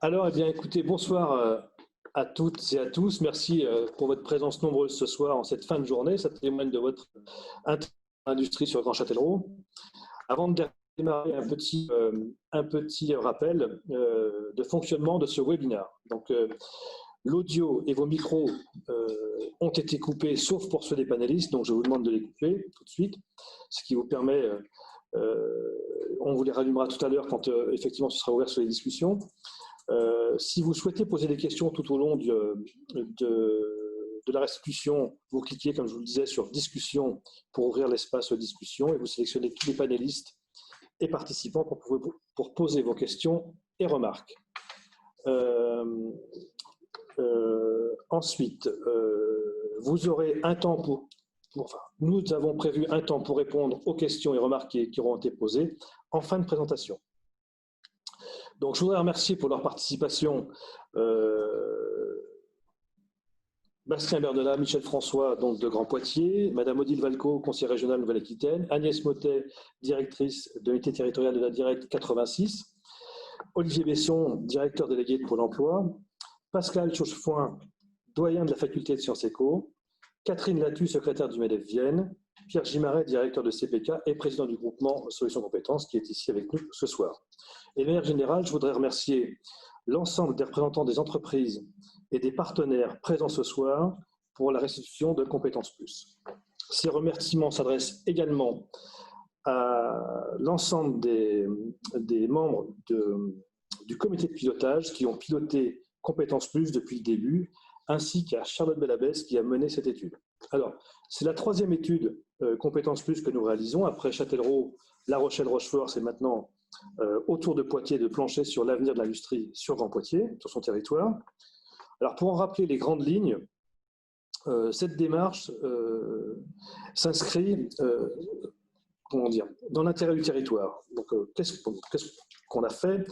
Alors, eh bien, écoutez, bonsoir à toutes et à tous. Merci pour votre présence nombreuse ce soir en cette fin de journée. Ça témoigne de votre industrie sur Grand Châtellerault. Avant de démarrer, un petit rappel de fonctionnement de ce webinaire. Donc, l'audio et vos micros ont été coupés, sauf pour ceux des panélistes. Donc, je vous demande de les couper tout de suite, ce qui vous permet, on vous les rallumera tout à l'heure quand effectivement ce sera ouvert sur les discussions. Si vous souhaitez poser des questions tout au long de la restitution, vous cliquez, comme je vous le disais, sur discussion pour ouvrir l'espace discussion et vous sélectionnez tous les panélistes et participants pour poser vos questions et remarques. Ensuite, vous aurez un temps nous avons prévu un temps pour répondre aux questions et remarques qui auront été posées en fin de présentation. Donc, je voudrais remercier pour leur participation Bastien Berdelat, Michel François, donc de Grand Poitiers, Madame Odile Valco, conseillère régionale Nouvelle-Aquitaine, Agnès Mottet, directrice de l'unité territoriale de la Direct 86, Olivier Besson, directeur délégué de Pôle emploi, Pascal Chauchefoin, doyen de la faculté de sciences éco, Catherine Latu, secrétaire du MEDEF Vienne, Pierre Gimaret, directeur de CPK et président du groupement Solutions Compétences, qui est ici avec nous ce soir. Et de manière générale, je voudrais remercier l'ensemble des représentants des entreprises et des partenaires présents ce soir pour la restitution de Compétences Plus. Ces remerciements s'adressent également à l'ensemble des membres du comité de pilotage qui ont piloté Compétences Plus depuis le début, ainsi qu'à Charlotte Belabès qui a mené cette étude. Alors, c'est la troisième étude Compétences Plus que nous réalisons. Après Châtellerault, La Rochelle, Rochefort, c'est maintenant autour de Poitiers, de plancher sur l'avenir de l'industrie sur Grand Poitiers, sur son territoire. Alors, pour en rappeler les grandes lignes, cette démarche s'inscrit dans l'intérêt du territoire. Donc, qu'est-ce qu'on a fait?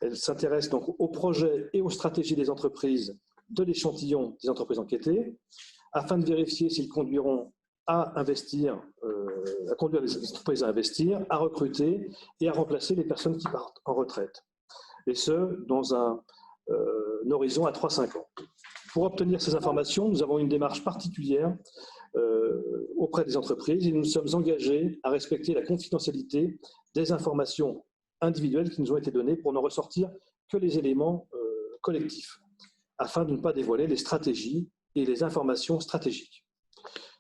Elle s'intéresse donc aux projets et aux stratégies des entreprises de l'échantillon des entreprises enquêtées, afin de vérifier s'ils conduiront à investir, à conduire les entreprises à investir, à recruter et à remplacer les personnes qui partent en retraite. Et ce, dans un horizon à 3-5 ans. Pour obtenir ces informations, nous avons une démarche particulière auprès des entreprises et nous sommes engagés à respecter la confidentialité des informations individuelles qui nous ont été données pour n'en ressortir que les éléments collectifs, afin de ne pas dévoiler les stratégies et les informations stratégiques.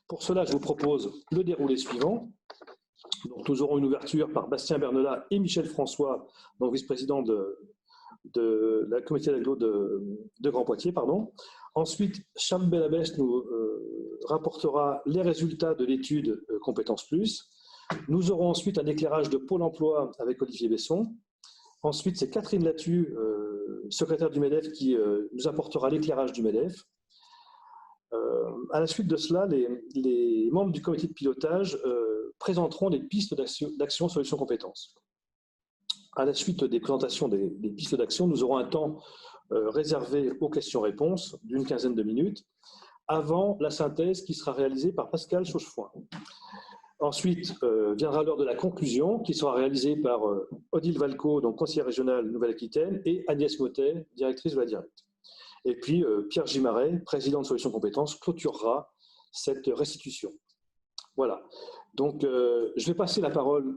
Pour cela, je vous propose le déroulé suivant. Donc, nous aurons une ouverture par Bastien Berdelat et Michel François, donc vice-président de la comité d'agglo de Grand Poitiers. Pardon. Ensuite, Charles Belabès nous rapportera les résultats de l'étude Compétences Plus. Nous aurons ensuite un éclairage de Pôle emploi avec Olivier Besson. Ensuite, c'est Catherine Latu, secrétaire du MEDEF, qui nous apportera l'éclairage du MEDEF. À la suite de cela, les membres du comité de pilotage présenteront des pistes d'action solutions compétences. À la suite des présentations des pistes d'action, nous aurons un temps réservé aux questions-réponses d'une quinzaine de minutes, avant la synthèse qui sera réalisée par Pascal Chauchefoin. Ensuite, viendra l'heure de la conclusion, qui sera réalisée par Odile Valco, donc conseillère régionale Nouvelle-Aquitaine, et Agnès Mottet, directrice de la Direct. Et puis, Pierre Gimaret, président de Solutions Compétences, clôturera cette restitution. Voilà. Donc, je vais passer la parole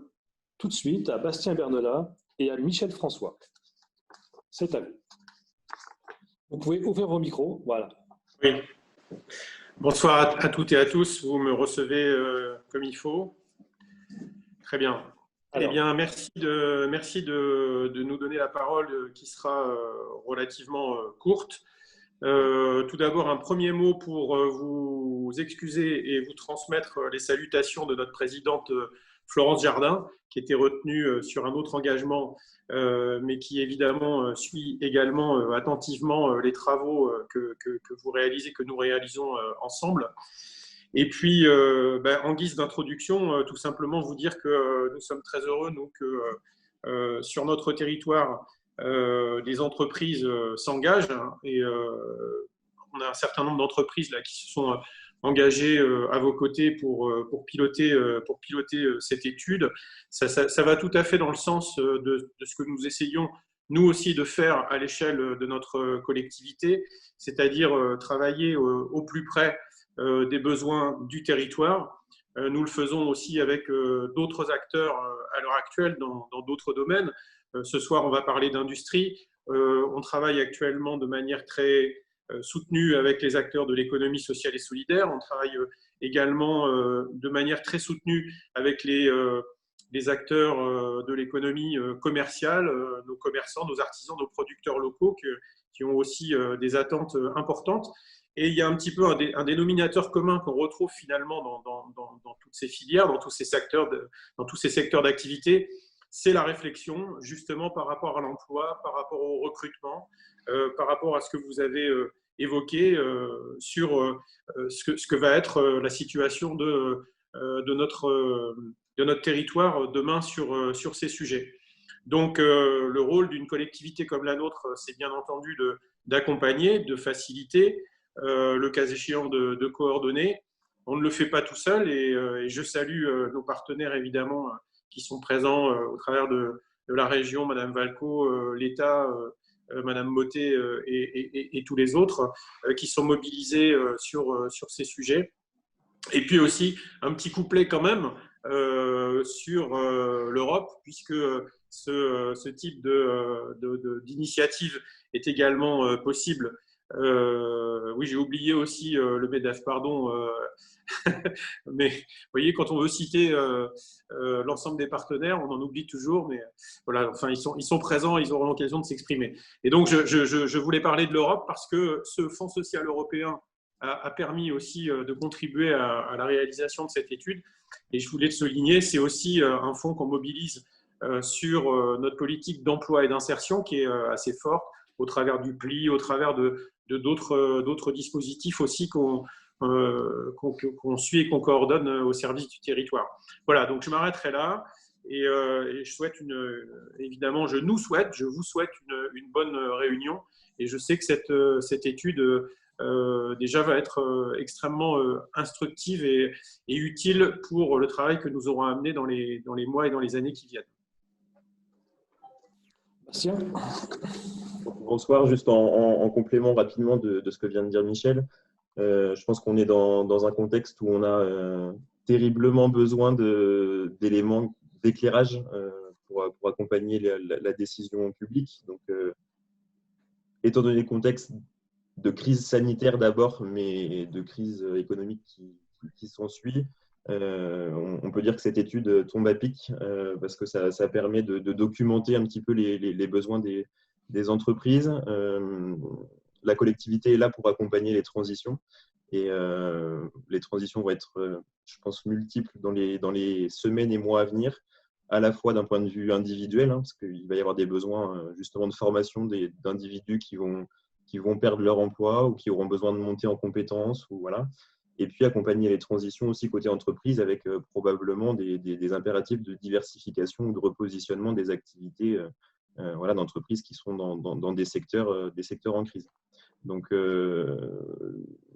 tout de suite à Bastien Berdelat et à Michel François. C'est à vous. Vous pouvez ouvrir vos micros. Voilà. Oui. Bonsoir à toutes et à tous. Vous me recevez comme il faut. Très bien. Alors, eh bien, merci de nous donner la parole qui sera relativement courte. Tout d'abord, un premier mot pour vous excuser et vous transmettre les salutations de notre présidente Florence Jardin, qui était retenue sur un autre engagement, mais qui évidemment suit également attentivement les travaux que vous réalisez, que nous réalisons ensemble. Et puis, en guise d'introduction, tout simplement vous dire que nous sommes très heureux, nous, que sur notre territoire, des entreprises s'engagent et on a un certain nombre d'entreprises là qui se sont engagées à vos côtés pour piloter cette étude. Ça va tout à fait dans le sens de ce que nous essayons nous aussi de faire à l'échelle de notre collectivité, c'est-à-dire travailler au plus près des besoins du territoire. Nous le faisons aussi avec d'autres acteurs à l'heure actuelle dans d'autres domaines. Ce soir, on va parler d'industrie. On travaille actuellement de manière très soutenue avec les acteurs de l'économie sociale et solidaire. On travaille également de manière très soutenue avec les acteurs de l'économie commerciale, nos commerçants, nos artisans, nos producteurs locaux qui ont aussi des attentes importantes. Et il y a un petit peu un dénominateur commun qu'on retrouve finalement dans toutes ces filières, dans tous ces secteurs d'activité, c'est la réflexion justement par rapport à l'emploi, par rapport au recrutement, par rapport à ce que vous avez évoqué sur ce que va être la situation de notre territoire demain sur ces sujets. Donc, le rôle d'une collectivité comme la nôtre, c'est bien entendu d'accompagner, de faciliter, le cas échéant de coordonner. On ne le fait pas tout seul et je salue nos partenaires évidemment qui sont présents au travers de la région, Madame Valco, l'État, Madame Mottet et tous les autres qui sont mobilisés sur ces sujets. Et puis aussi un petit couplet quand même sur l'Europe, puisque ce type d'initiative est également possible. Oui, j'ai oublié aussi le MEDEF, pardon. Mais vous voyez, quand on veut citer l'ensemble des partenaires, on en oublie toujours. Mais voilà, enfin, ils sont présents, ils auront l'occasion de s'exprimer. Et donc, je voulais parler de l'Europe parce que ce Fonds social européen a permis aussi de contribuer à la réalisation de cette étude. Et je voulais le souligner, c'est aussi un fonds qu'on mobilise sur notre politique d'emploi et d'insertion qui est assez forte au travers du PLI, au travers d'autres dispositifs aussi qu'on suit et qu'on coordonne au service du territoire. Voilà, donc je m'arrêterai là et je souhaite évidemment, je vous souhaite une bonne réunion et je sais que cette étude déjà va être extrêmement instructive et utile pour le travail que nous aurons à mener dans les mois et dans les années qui viennent. Bastien. Bonsoir, juste en complément rapidement de ce que vient de dire Michel. Je pense qu'on est dans un contexte où on a terriblement besoin d'éléments d'éclairage pour accompagner la décision publique. Donc, étant donné le contexte de crise sanitaire d'abord, mais de crise économique qui s'ensuit, on peut dire que cette étude tombe à pic parce que ça permet de documenter un petit peu les besoins des entreprises. La collectivité est là pour accompagner les transitions et les transitions vont être, je pense, multiples dans les semaines et mois à venir, à la fois d'un point de vue individuel, parce qu'il va y avoir des besoins justement de formation d'individus qui vont perdre leur emploi ou qui auront besoin de monter en compétences. Voilà. Et puis accompagner les transitions aussi côté entreprise avec probablement des impératifs de diversification ou de repositionnement des activités voilà, d'entreprises qui sont dans des secteurs en crise. Donc,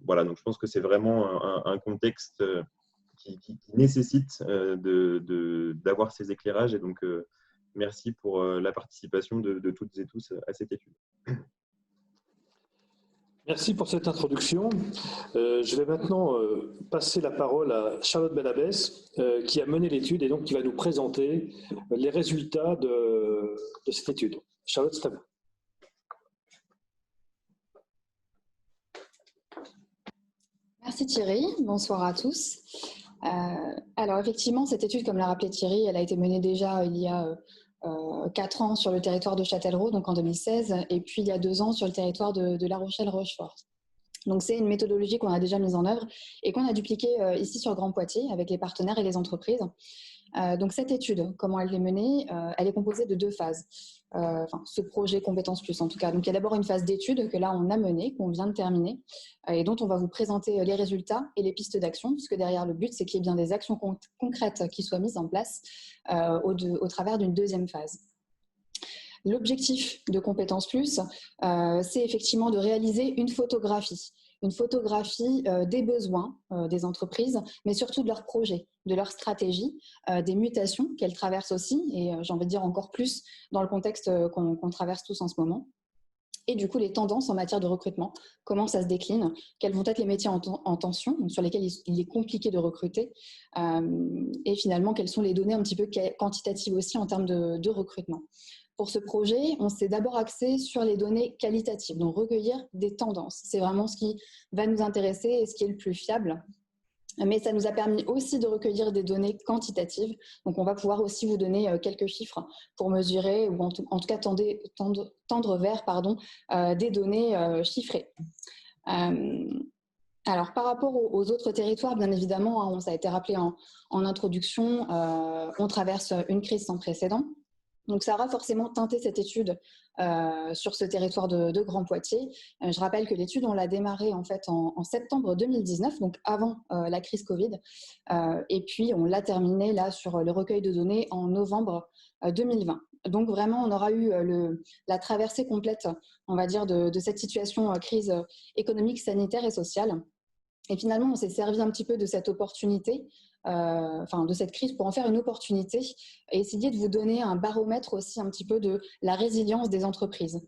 voilà, donc je pense que c'est vraiment un contexte qui nécessite d'avoir ces éclairages. Et donc, merci pour la participation de toutes et tous à cette étude. Merci pour cette introduction. Je vais maintenant passer la parole à Charlotte Belabès, qui a mené l'étude et donc qui va nous présenter les résultats de cette étude. Charlotte, c'est à vous. Merci Thierry, bonsoir à tous. Alors effectivement, cette étude, comme l'a rappelé Thierry, elle a été menée déjà il y a 4 ans sur le territoire de Châtellerault, donc en 2016, et puis il y a 2 ans sur le territoire de La Rochelle-Rochefort. Donc c'est une méthodologie qu'on a déjà mise en œuvre et qu'on a dupliquée ici sur Grand Poitiers avec les partenaires et les entreprises. Donc cette étude, comment elle est menée, elle est composée de 2 phases. Ce projet Compétences Plus en tout cas. Donc il y a d'abord une phase d'étude que là on a menée, qu'on vient de terminer et dont on va vous présenter les résultats et les pistes d'action, puisque derrière le but c'est qu'il y ait bien des actions concrètes qui soient mises en place au travers d'une 2e phase. L'objectif de Compétences Plus, c'est effectivement de réaliser une photographie. une photographie des besoins des entreprises, mais surtout de leurs projets, de leurs stratégies, des mutations qu'elles traversent aussi, et j'ai envie de dire encore plus dans le contexte qu'on traverse tous en ce moment. Et du coup, les tendances en matière de recrutement, comment ça se décline, quels vont être les métiers en tension, donc sur lesquels il est compliqué de recruter, et finalement, quelles sont les données un petit peu quantitatives aussi en termes de recrutement. Pour ce projet, on s'est d'abord axé sur les données qualitatives, donc recueillir des tendances. C'est vraiment ce qui va nous intéresser et ce qui est le plus fiable. Mais ça nous a permis aussi de recueillir des données quantitatives. Donc, on va pouvoir aussi vous donner quelques chiffres pour mesurer, ou en tout cas tendre vers des données chiffrées. Alors, par rapport aux autres territoires, bien évidemment, ça a été rappelé en introduction, on traverse une crise sans précédent. Donc, ça aura forcément teinté cette étude sur ce territoire de Grand Poitiers. Je rappelle que l'étude, on l'a démarrée en fait en septembre 2019, donc avant la crise Covid. Et puis, on l'a terminée là sur le recueil de données en novembre 2020. Donc, vraiment, on aura eu la traversée complète, on va dire, de cette situation crise économique, sanitaire et sociale. Et finalement, on s'est servi un petit peu de cette opportunité, de cette crise pour en faire une opportunité et essayer de vous donner un baromètre aussi un petit peu de la résilience des entreprises.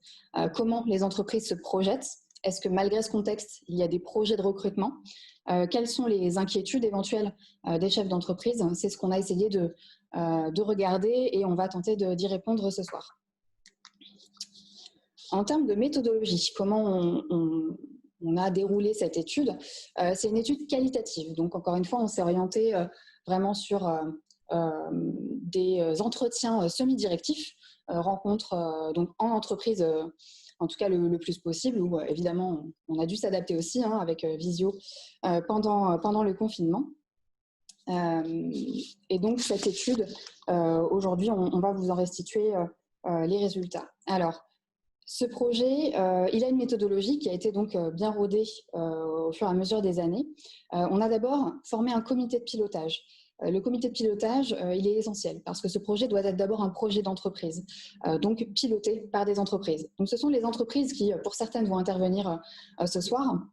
Comment les entreprises se projettent? Est-ce que malgré ce contexte, il y a des projets de recrutement? Quelles sont les inquiétudes éventuelles des chefs d'entreprise? C'est ce qu'on a essayé de regarder et on va tenter d'y répondre ce soir. En termes de méthodologie, comment on a déroulé cette étude? C'est une étude qualitative. Donc, encore une fois, on s'est orienté vraiment sur des entretiens semi-directifs, rencontres donc en entreprise, en tout cas le plus possible, où évidemment, on a dû s'adapter aussi avec Visio pendant le confinement. Et donc, cette étude, aujourd'hui, on va vous en restituer les résultats. Alors, ce projet, il a une méthodologie qui a été donc bien rodée au fur et à mesure des années. On a d'abord formé un comité de pilotage. Le comité de pilotage, il est essentiel parce que ce projet doit être d'abord un projet d'entreprise, donc piloté par des entreprises. Donc, ce sont les entreprises qui, pour certaines, vont intervenir ce soir,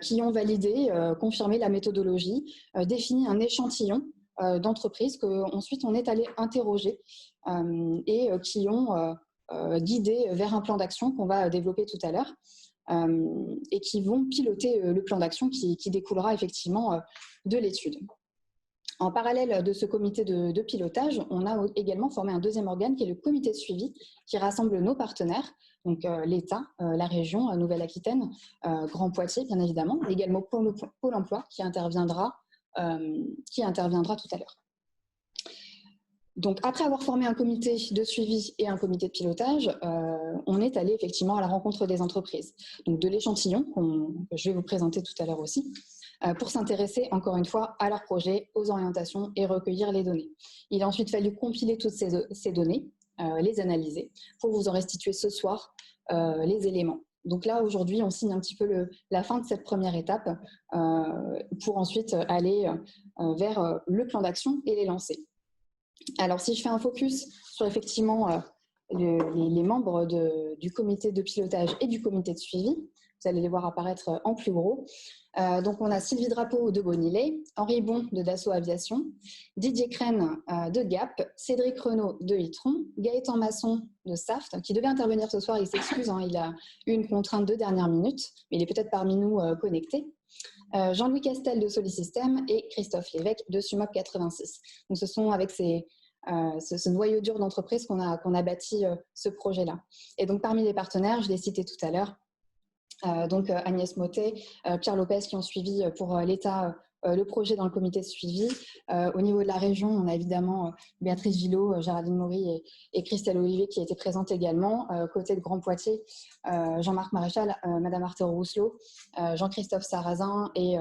qui ont validé, confirmé la méthodologie, défini un échantillon d'entreprises qu'ensuite on est allé interroger et qui ont guidé vers un plan d'action qu'on va développer tout à l'heure et qui vont piloter le plan d'action qui découlera effectivement de l'étude. En parallèle de ce comité de pilotage, on a également formé un deuxième organe qui est le comité de suivi qui rassemble nos partenaires, donc l'État, la région Nouvelle-Aquitaine, Grand Poitiers bien évidemment, mais également Pôle emploi qui interviendra tout à l'heure. Donc, après avoir formé un comité de suivi et un comité de pilotage, on est allé effectivement à la rencontre des entreprises. Donc, de l'échantillon, que je vais vous présenter tout à l'heure aussi, pour s'intéresser encore une fois à leurs projets, aux orientations et recueillir les données. Il a ensuite fallu compiler toutes ces données, les analyser, pour vous en restituer ce soir les éléments. Donc là, aujourd'hui, on signe un petit peu la fin de cette première étape pour ensuite aller vers le plan d'action et les lancer. Alors, si je fais un focus sur effectivement les membres du comité de pilotage et du comité de suivi, vous allez les voir apparaître en plus gros. Donc, on a Sylvie Drapeau de Bonillet, Henri Bon de Dassault Aviation, Didier Crène de Gap, Cédric Renaud de Itron, Gaëtan Masson de Saft, qui devait intervenir ce soir, il s'excuse, il a eu une contrainte de dernière minute, mais il est peut-être parmi nous connecté. Jean-Louis Castel de Solisystème et Christophe Lévesque de Sumop 86. Donc, ce sont avec ce noyau dur d'entreprise qu'on a bâti ce projet-là. Et donc, parmi les partenaires, je l'ai cité tout à l'heure, donc Agnès Mottet, Pierre Lopez qui ont suivi pour l'État le projet dans le comité de suivi. Au niveau de la région, on a évidemment Béatrice Gillot, Géraldine Maury et Christelle Olivier qui étaient présentes également. Côté de Grand Poitiers, Jean-Marc Maréchal, Madame Arthur Rousselot, Jean-Christophe Sarrazin et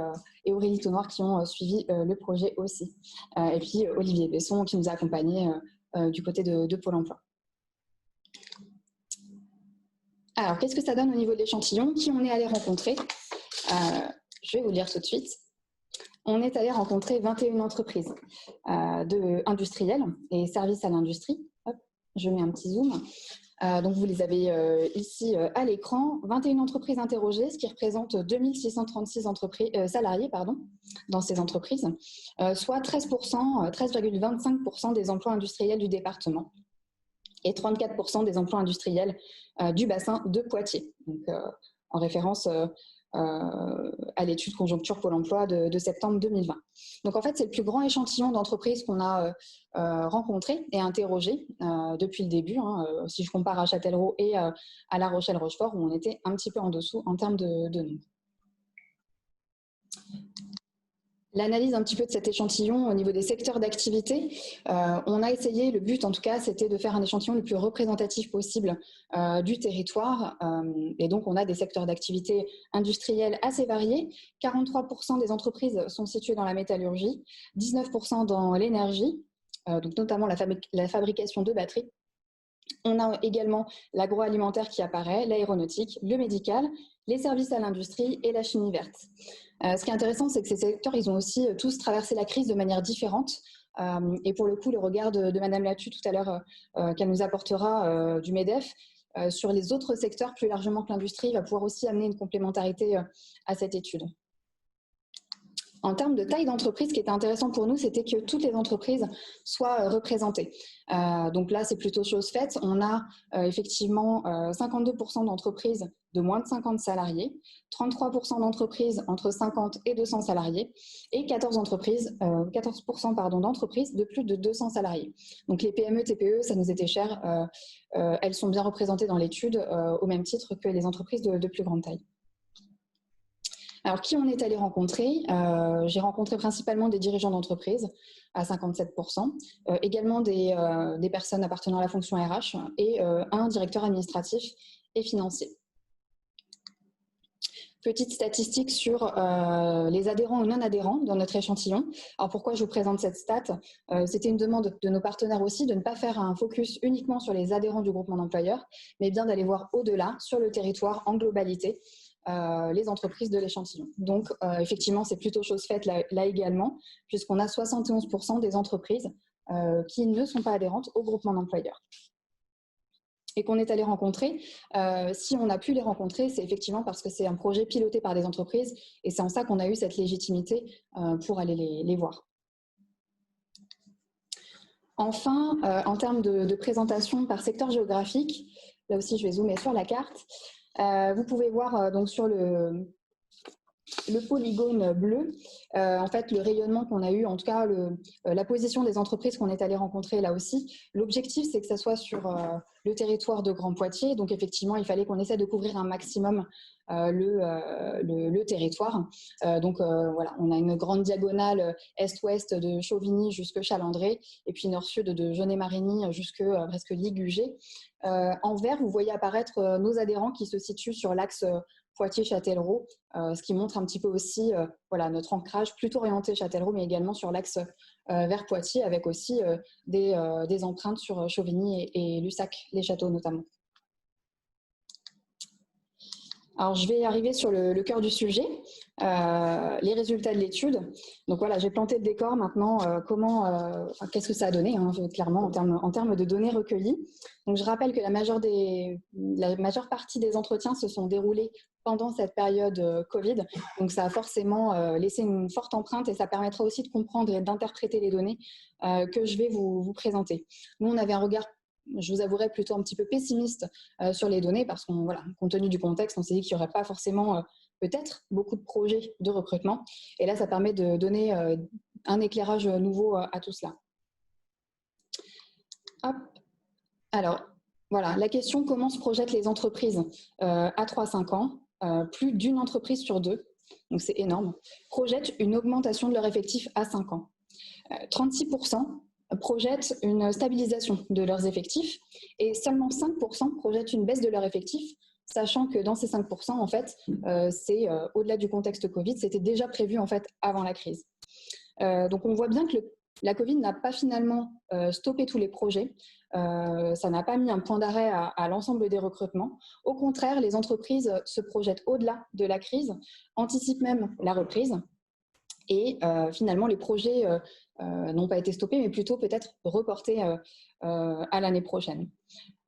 Aurélie Tonnoir qui ont suivi le projet aussi. Et puis Olivier Besson qui nous a accompagnés du côté de Pôle emploi. Alors, qu'est-ce que ça donne au niveau de l'échantillon? Qui on est allé rencontrer? Je vais vous le lire tout de suite. On est allé rencontrer 21 entreprises industrielles et services à l'industrie. Je mets un petit zoom. Donc, vous les avez ici à l'écran. 21 entreprises interrogées, ce qui représente 2636 salariés dans ces entreprises, soit 13,25% des emplois industriels du département et 34% des emplois industriels du bassin de Poitiers, donc, en référence à l'étude conjoncture Pôle emploi de septembre 2020. Donc en fait, c'est le plus grand échantillon d'entreprises qu'on a rencontré et interrogé depuis le début, si je compare à Châtellerault et à La Rochelle-Rochefort, où on était un petit peu en dessous en termes de nombre. L'analyse un petit peu de cet échantillon au niveau des secteurs d'activité, on a essayé, le but en tout cas, c'était de faire un échantillon le plus représentatif possible du territoire. Et donc, on a des secteurs d'activité industriels assez variés. 43% des entreprises sont situées dans la métallurgie, 19% dans l'énergie, donc notamment la fabrication de batteries. On a également l'agroalimentaire qui apparaît, l'aéronautique, le médical, les services à l'industrie et la chimie verte. Ce qui est intéressant, c'est que ces secteurs, ils ont aussi tous traversé la crise de manière différente. Et pour le coup, le regard de Madame Latu tout à l'heure, qu'elle nous apportera du MEDEF, sur les autres secteurs plus largement que l'industrie, va pouvoir aussi amener une complémentarité à cette étude. En termes de taille d'entreprise, ce qui était intéressant pour nous, c'était que toutes les entreprises soient représentées. Donc là, c'est plutôt chose faite. On a effectivement 52% d'entreprises de moins de 50 salariés, 33% d'entreprises entre 50 et 200 salariés et 14% d'entreprises de plus de 200 salariés. Donc les PME, TPE, ça nous était cher. Elles sont bien représentées dans l'étude au même titre que les entreprises de plus grande taille. Alors, qui on est allé rencontrer? J'ai rencontré principalement des dirigeants d'entreprise à 57%, également des personnes appartenant à la fonction RH et un directeur administratif et financier. Petite statistique sur les adhérents ou non-adhérents dans notre échantillon. Alors pourquoi je vous présente cette stat? C'était une demande de nos partenaires aussi de ne pas faire un focus uniquement sur les adhérents du groupement d'employeurs, mais bien d'aller voir au-delà, sur le territoire, en globalité, les entreprises de l'échantillon. Donc effectivement, c'est plutôt chose faite là également, puisqu'on a 71% des entreprises qui ne sont pas adhérentes au groupement d'employeurs. Et qu'on est allé rencontrer, si on a pu les rencontrer, c'est effectivement parce que c'est un projet piloté par des entreprises et c'est en ça qu'on a eu cette légitimité pour aller les voir. Enfin, en termes de présentation par secteur géographique, là aussi je vais zoomer sur la carte, vous pouvez voir donc sur le polygone bleu, en fait, le rayonnement qu'on a eu, en tout cas, la position des entreprises qu'on est allé rencontrer là aussi. L'objectif, c'est que ça soit sur le territoire de Grand Poitiers. Donc, effectivement, il fallait qu'on essaie de couvrir un maximum le territoire. Donc, voilà, on a une grande diagonale est-ouest de Chauvigny jusque Chalandré et puis nord-sud de Genet-Marigny jusque presque Ligugé. En vert, vous voyez apparaître nos adhérents qui se situent sur l'axe Poitiers-Châtellerault, ce qui montre un petit peu aussi voilà, notre ancrage plutôt orienté Châtellerault, mais également sur l'axe vers Poitiers, avec aussi des empreintes sur Chauvigny et Lussac, les châteaux notamment. Alors, je vais arriver sur le cœur du sujet, les résultats de l'étude. Donc voilà, j'ai planté le décor maintenant. Qu'est-ce que ça a donné, clairement, en termes de données recueillies. Donc, je rappelle que la majeure partie des entretiens se sont déroulés pendant cette période Covid. Donc, ça a forcément laissé une forte empreinte et ça permettra aussi de comprendre et d'interpréter les données que je vais vous présenter. Nous, on avait un regard, je vous avouerai, plutôt un petit peu pessimiste sur les données parce qu'on, voilà, compte tenu du contexte, on s'est dit qu'il n'y aurait pas forcément peut-être beaucoup de projets de recrutement. Et là, ça permet de donner un éclairage nouveau à tout cela. Hop. Alors, voilà, la question: comment se projettent les entreprises à 3-5 ans? Plus d'une entreprise sur deux, donc c'est énorme, projette une augmentation de leur effectif à 5 ans. 36% projettent une stabilisation de leurs effectifs et seulement 5% projettent une baisse de leur effectif, sachant que dans ces 5%, en fait, c'est au-delà du contexte Covid, c'était déjà prévu en fait avant la crise. Donc on voit bien que la Covid n'a pas finalement stoppé tous les projets, ça n'a pas mis un point d'arrêt à l'ensemble des recrutements. Au contraire, les entreprises se projettent au-delà de la crise, anticipent même la reprise et finalement les projets n'ont pas été stoppés mais plutôt peut-être reportés à l'année prochaine.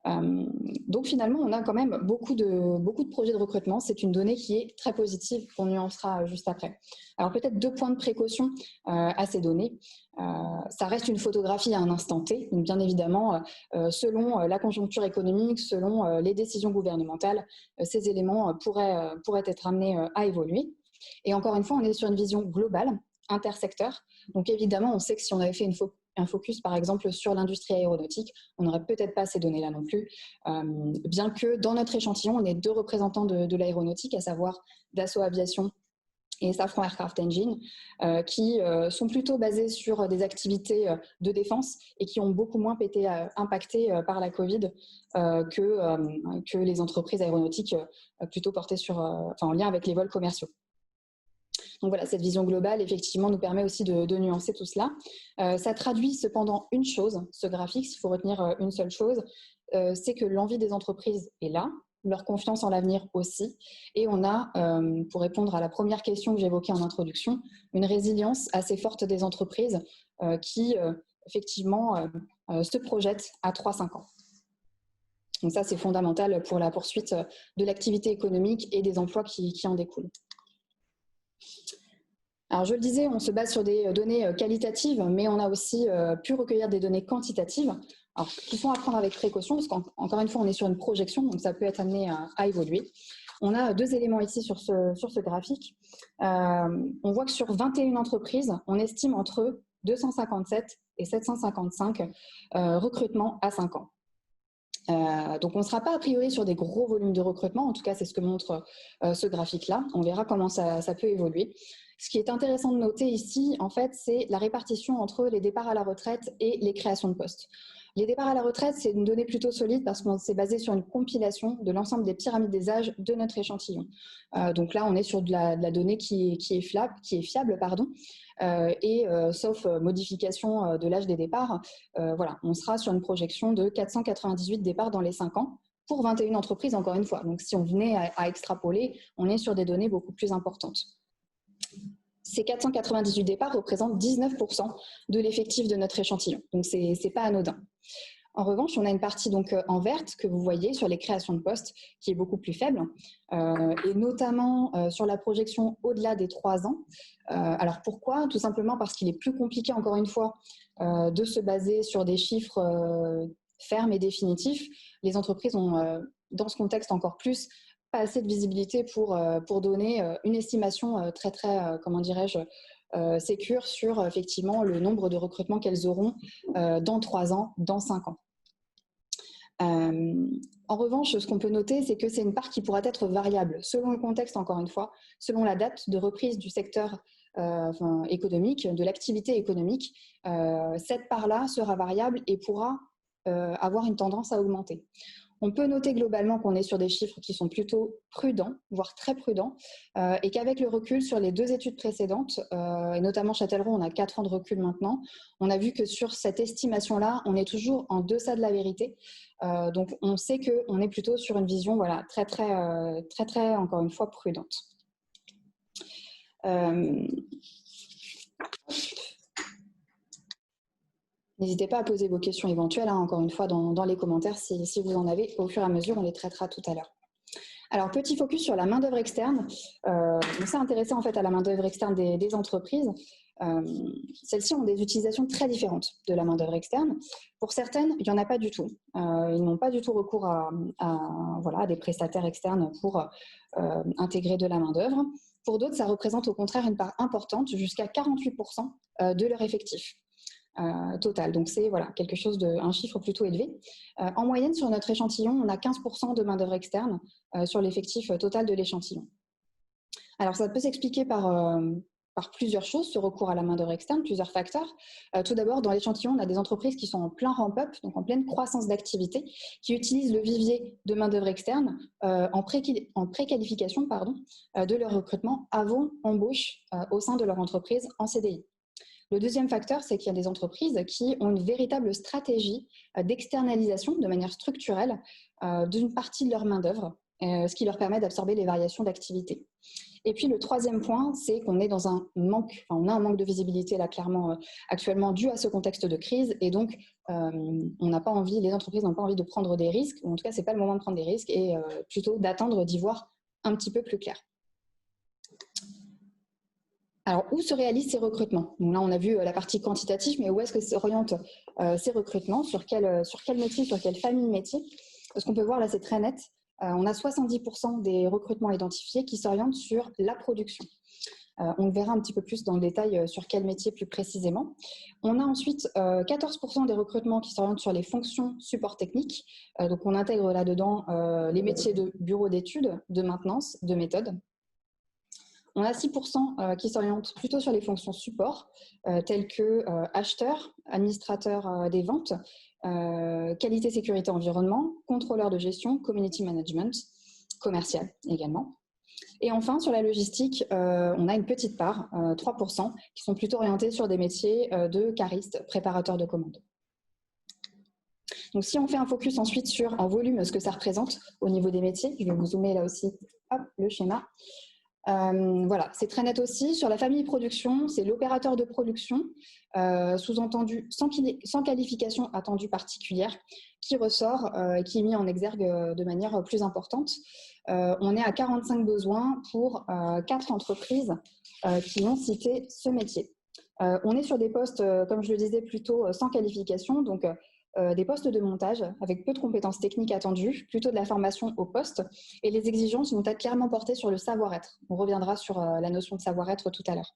Donc finalement, on a quand même beaucoup de projets de recrutement. C'est une donnée qui est très positive, qu'on nuancera juste après. Alors peut-être 2 points de précaution à ces données. Ça reste une photographie à un instant T. Donc bien évidemment, selon la conjoncture économique, selon les décisions gouvernementales, ces éléments pourraient être amenés à évoluer. Et encore une fois, on est sur une vision globale, intersecteur. Donc évidemment, on sait que si on avait fait un focus, par exemple, sur l'industrie aéronautique, on n'aurait peut-être pas ces données-là non plus, bien que dans notre échantillon, on ait 2 représentants de l'aéronautique, à savoir Dassault Aviation et Safran Aircraft Engine, qui sont plutôt basés sur des activités de défense et qui ont beaucoup moins été impactées par la Covid que les entreprises aéronautiques plutôt portées en lien avec les vols commerciaux. Donc voilà, cette vision globale, effectivement, nous permet aussi de nuancer tout cela. Ça traduit cependant une chose, ce graphique, s'il faut retenir une seule chose, c'est que l'envie des entreprises est là, leur confiance en l'avenir aussi. Et on a, pour répondre à la première question que j'évoquais en introduction, une résilience assez forte des entreprises qui, effectivement, se projettent à 3-5 ans. Donc ça, c'est fondamental pour la poursuite de l'activité économique et des emplois qui en découlent. Alors, je le disais, on se base sur des données qualitatives, mais on a aussi pu recueillir des données quantitatives, alors, qui sont à prendre avec précaution, parce qu'encore une fois, on est sur une projection, donc ça peut être amené à évoluer. On a 2 éléments ici sur ce graphique. On voit que sur 21 entreprises, on estime entre 257 et 755 recrutements à 5 ans. Donc, on ne sera pas a priori sur des gros volumes de recrutement, en tout cas, c'est ce que montre ce graphique-là. On verra comment ça peut évoluer. Ce qui est intéressant de noter ici, en fait, c'est la répartition entre les départs à la retraite et les créations de postes. Les départs à la retraite, c'est une donnée plutôt solide parce qu'on s'est basé sur une compilation de l'ensemble des pyramides des âges de notre échantillon. Donc là, on est sur de la donnée qui est fiable, sauf modification de l'âge des départs, voilà, on sera sur une projection de 498 départs dans les 5 ans pour 21 entreprises, encore une fois. Donc si on venait à extrapoler, on est sur des données beaucoup plus importantes. Ces 498 départs représentent 19% de l'effectif de notre échantillon. Donc, ce n'est pas anodin. En revanche, on a une partie donc en verte que vous voyez sur les créations de postes qui est beaucoup plus faible, et notamment sur la projection au-delà des 3 ans. Alors pourquoi? Tout simplement parce qu'il est plus compliqué, encore une fois, de se baser sur des chiffres fermes et définitifs. Les entreprises ont, dans ce contexte encore plus, pas assez de visibilité pour donner une estimation très, comment dirais-je, sécure sur effectivement le nombre de recrutements qu'elles auront dans 3 ans, dans 5 ans. En revanche, ce qu'on peut noter, c'est que c'est une part qui pourra être variable selon le contexte, encore une fois, selon la date de reprise du secteur économique, de l'activité économique. Cette part-là sera variable et pourra avoir une tendance à augmenter. On peut noter globalement qu'on est sur des chiffres qui sont plutôt prudents, voire très prudents, et qu'avec le recul sur les 2 études précédentes, et notamment Châtellerault, on a 4 ans de recul maintenant, on a vu que sur cette estimation-là, on est toujours en deçà de la vérité. Donc, on sait qu'on est plutôt sur une vision voilà, très, encore une fois, prudente. N'hésitez pas à poser vos questions éventuelles, hein, encore une fois, dans les commentaires, si vous en avez. Au fur et à mesure, on les traitera tout à l'heure. Alors, petit focus sur la main-d'œuvre externe. On s'est intéressé en fait à la main-d'œuvre externe des entreprises. Celles-ci ont des utilisations très différentes de la main-d'œuvre externe. Pour certaines, il n'y en a pas du tout. Ils n'ont pas du tout recours à des prestataires externes pour intégrer de la main-d'œuvre. Pour d'autres, ça représente au contraire une part importante, jusqu'à 48% de leur effectif. Total. Donc c'est voilà, un chiffre plutôt élevé. En moyenne, sur notre échantillon, on a 15% de main-d'œuvre externe sur l'effectif total de l'échantillon. Alors ça peut s'expliquer par plusieurs choses, ce recours à la main-d'œuvre externe, plusieurs facteurs. Tout d'abord, dans l'échantillon, on a des entreprises qui sont en plein ramp-up, donc en pleine croissance d'activité, qui utilisent le vivier de main-d'œuvre externe en préqualification de leur recrutement avant embauche au sein de leur entreprise en CDI. Le deuxième facteur, c'est qu'il y a des entreprises qui ont une véritable stratégie d'externalisation de manière structurelle d'une partie de leur main-d'œuvre ce qui leur permet d'absorber les variations d'activité. Et puis le troisième point, c'est qu'on est dans un manque, on a un manque de visibilité là clairement actuellement dû à ce contexte de crise, et donc on n'a pas envie, les entreprises n'ont pas envie de prendre des risques, ou en tout cas c'est pas le moment de prendre des risques, et plutôt d'attendre d'y voir un petit peu plus clair. Alors, où se réalisent ces recrutements? Donc là, on a vu la partie quantitative, mais où est-ce que s'orientent ces recrutements? Sur quel métier, sur quelle famille de métiers? Ce qu'on peut voir là, c'est très net. On a 70% des recrutements identifiés qui s'orientent sur la production. On le verra un petit peu plus dans le détail sur quel métier plus précisément. On a ensuite 14% des recrutements qui s'orientent sur les fonctions support technique. Donc, on intègre là-dedans les métiers de bureau d'études, de maintenance, de méthode. On a 6% qui s'orientent plutôt sur les fonctions support, telles que acheteur, administrateur des ventes, qualité, sécurité, environnement, contrôleur de gestion, community management, commercial également. Et enfin, sur la logistique, on a une petite part, 3%, qui sont plutôt orientés sur des métiers de cariste, préparateur de commandes. Donc, si on fait un focus ensuite sur, en volume, ce que ça représente au niveau des métiers, je vais vous zoomer là aussi, hop, le schéma. Voilà, c'est très net aussi. Sur la famille production, c'est l'opérateur de production, sous-entendu sans qualification attendue particulière, qui ressort et qui est mis en exergue de manière plus importante. On est à 45 besoins pour 4 entreprises qui ont cité ce métier. On est sur des postes, comme je le disais, plutôt sans qualification, donc des postes de montage avec peu de compétences techniques attendues, plutôt de la formation au poste, et les exigences vont être clairement portées sur le savoir-être. On reviendra sur la notion de savoir-être tout à l'heure.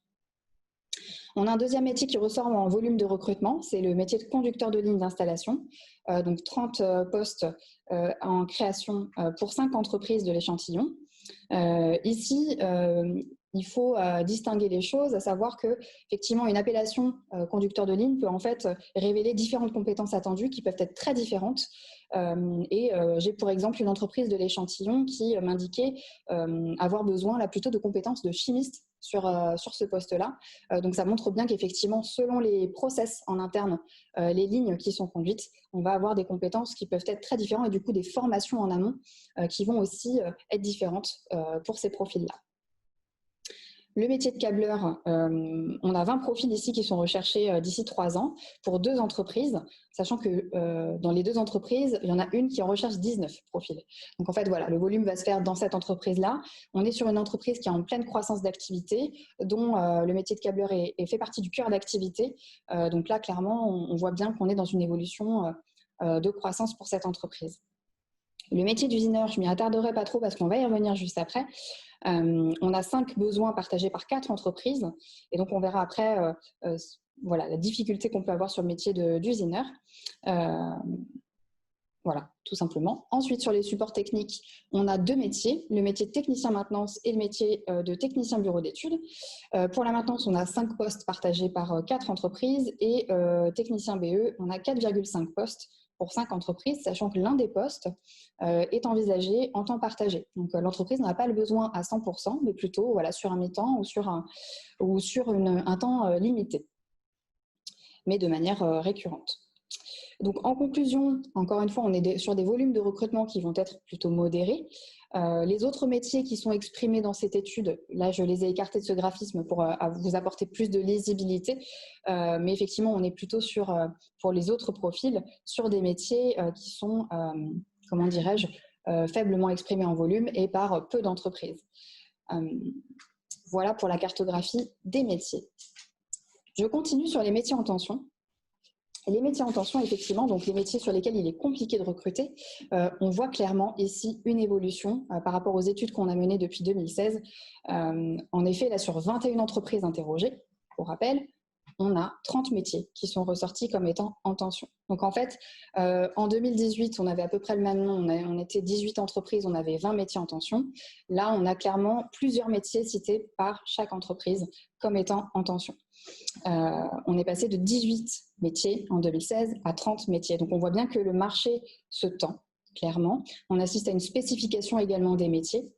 On a un deuxième métier qui ressort en volume de recrutement, c'est le métier de conducteur de ligne d'installation, donc 30 postes en création pour 5 entreprises de l'échantillon. Ici, il faut distinguer les choses, à savoir que effectivement une appellation conducteur de ligne peut en fait révéler différentes compétences attendues qui peuvent être très différentes. J'ai pour exemple une entreprise de l'échantillon qui m'indiquait avoir besoin là plutôt de compétences de chimiste sur ce poste-là. Donc ça montre bien qu'effectivement, selon les process en interne, les lignes qui sont conduites, on va avoir des compétences qui peuvent être très différentes et du coup des formations en amont qui vont aussi être différentes pour ces profils-là. Le métier de câbleur, on a 20 profils ici qui sont recherchés d'ici 3 ans pour 2 entreprises, sachant que dans les 2 entreprises, il y en a une qui en recherche 19 profils. Donc en fait, voilà, le volume va se faire dans cette entreprise-là. On est sur une entreprise qui est en pleine croissance d'activité, dont le métier de câbleur fait partie du cœur d'activité. Donc là, clairement, on voit bien qu'on est dans une évolution de croissance pour cette entreprise. Le métier d'usineur, je m'y attarderai pas trop parce qu'on va y revenir juste après. On a 5 besoins partagés par 4 entreprises et donc on verra après voilà, la difficulté qu'on peut avoir sur le métier d'usineur. Voilà, tout simplement. Ensuite, sur les supports techniques, on a 2 métiers, le métier de technicien maintenance et le métier de technicien bureau d'études. Pour la maintenance, on a 5 postes partagés par 4 entreprises et technicien BE, on a 4,5 postes pour 5 entreprises, sachant que l'un des postes est envisagé en temps partagé. Donc l'entreprise n'a pas le besoin à 100%, mais plutôt voilà, sur un mi-temps ou sur un temps limité, mais de manière récurrente. Donc en conclusion, encore une fois, on est sur des volumes de recrutement qui vont être plutôt modérés. Les autres métiers qui sont exprimés dans cette étude, là je les ai écartés de ce graphisme pour vous apporter plus de lisibilité, mais effectivement on est plutôt sur, pour les autres profils, sur des métiers qui sont, comment dirais-je, faiblement exprimés en volume et par peu d'entreprises. Voilà pour la cartographie des métiers. Je continue sur les métiers en tension. Les métiers en tension, effectivement, donc les métiers sur lesquels il est compliqué de recruter, on voit clairement ici une évolution par rapport aux études qu'on a menées depuis 2016. En effet, là, sur 21 entreprises interrogées, pour rappel, on a 30 métiers qui sont ressortis comme étant en tension. Donc en fait, en 2018, on avait à peu près le même nom, on était 18 entreprises, on avait 20 métiers en tension. Là, on a clairement plusieurs métiers cités par chaque entreprise comme étant en tension. On est passé de 18 métiers en 2016 à 30 métiers. Donc on voit bien que le marché se tend, clairement. On assiste à une spécification également des métiers.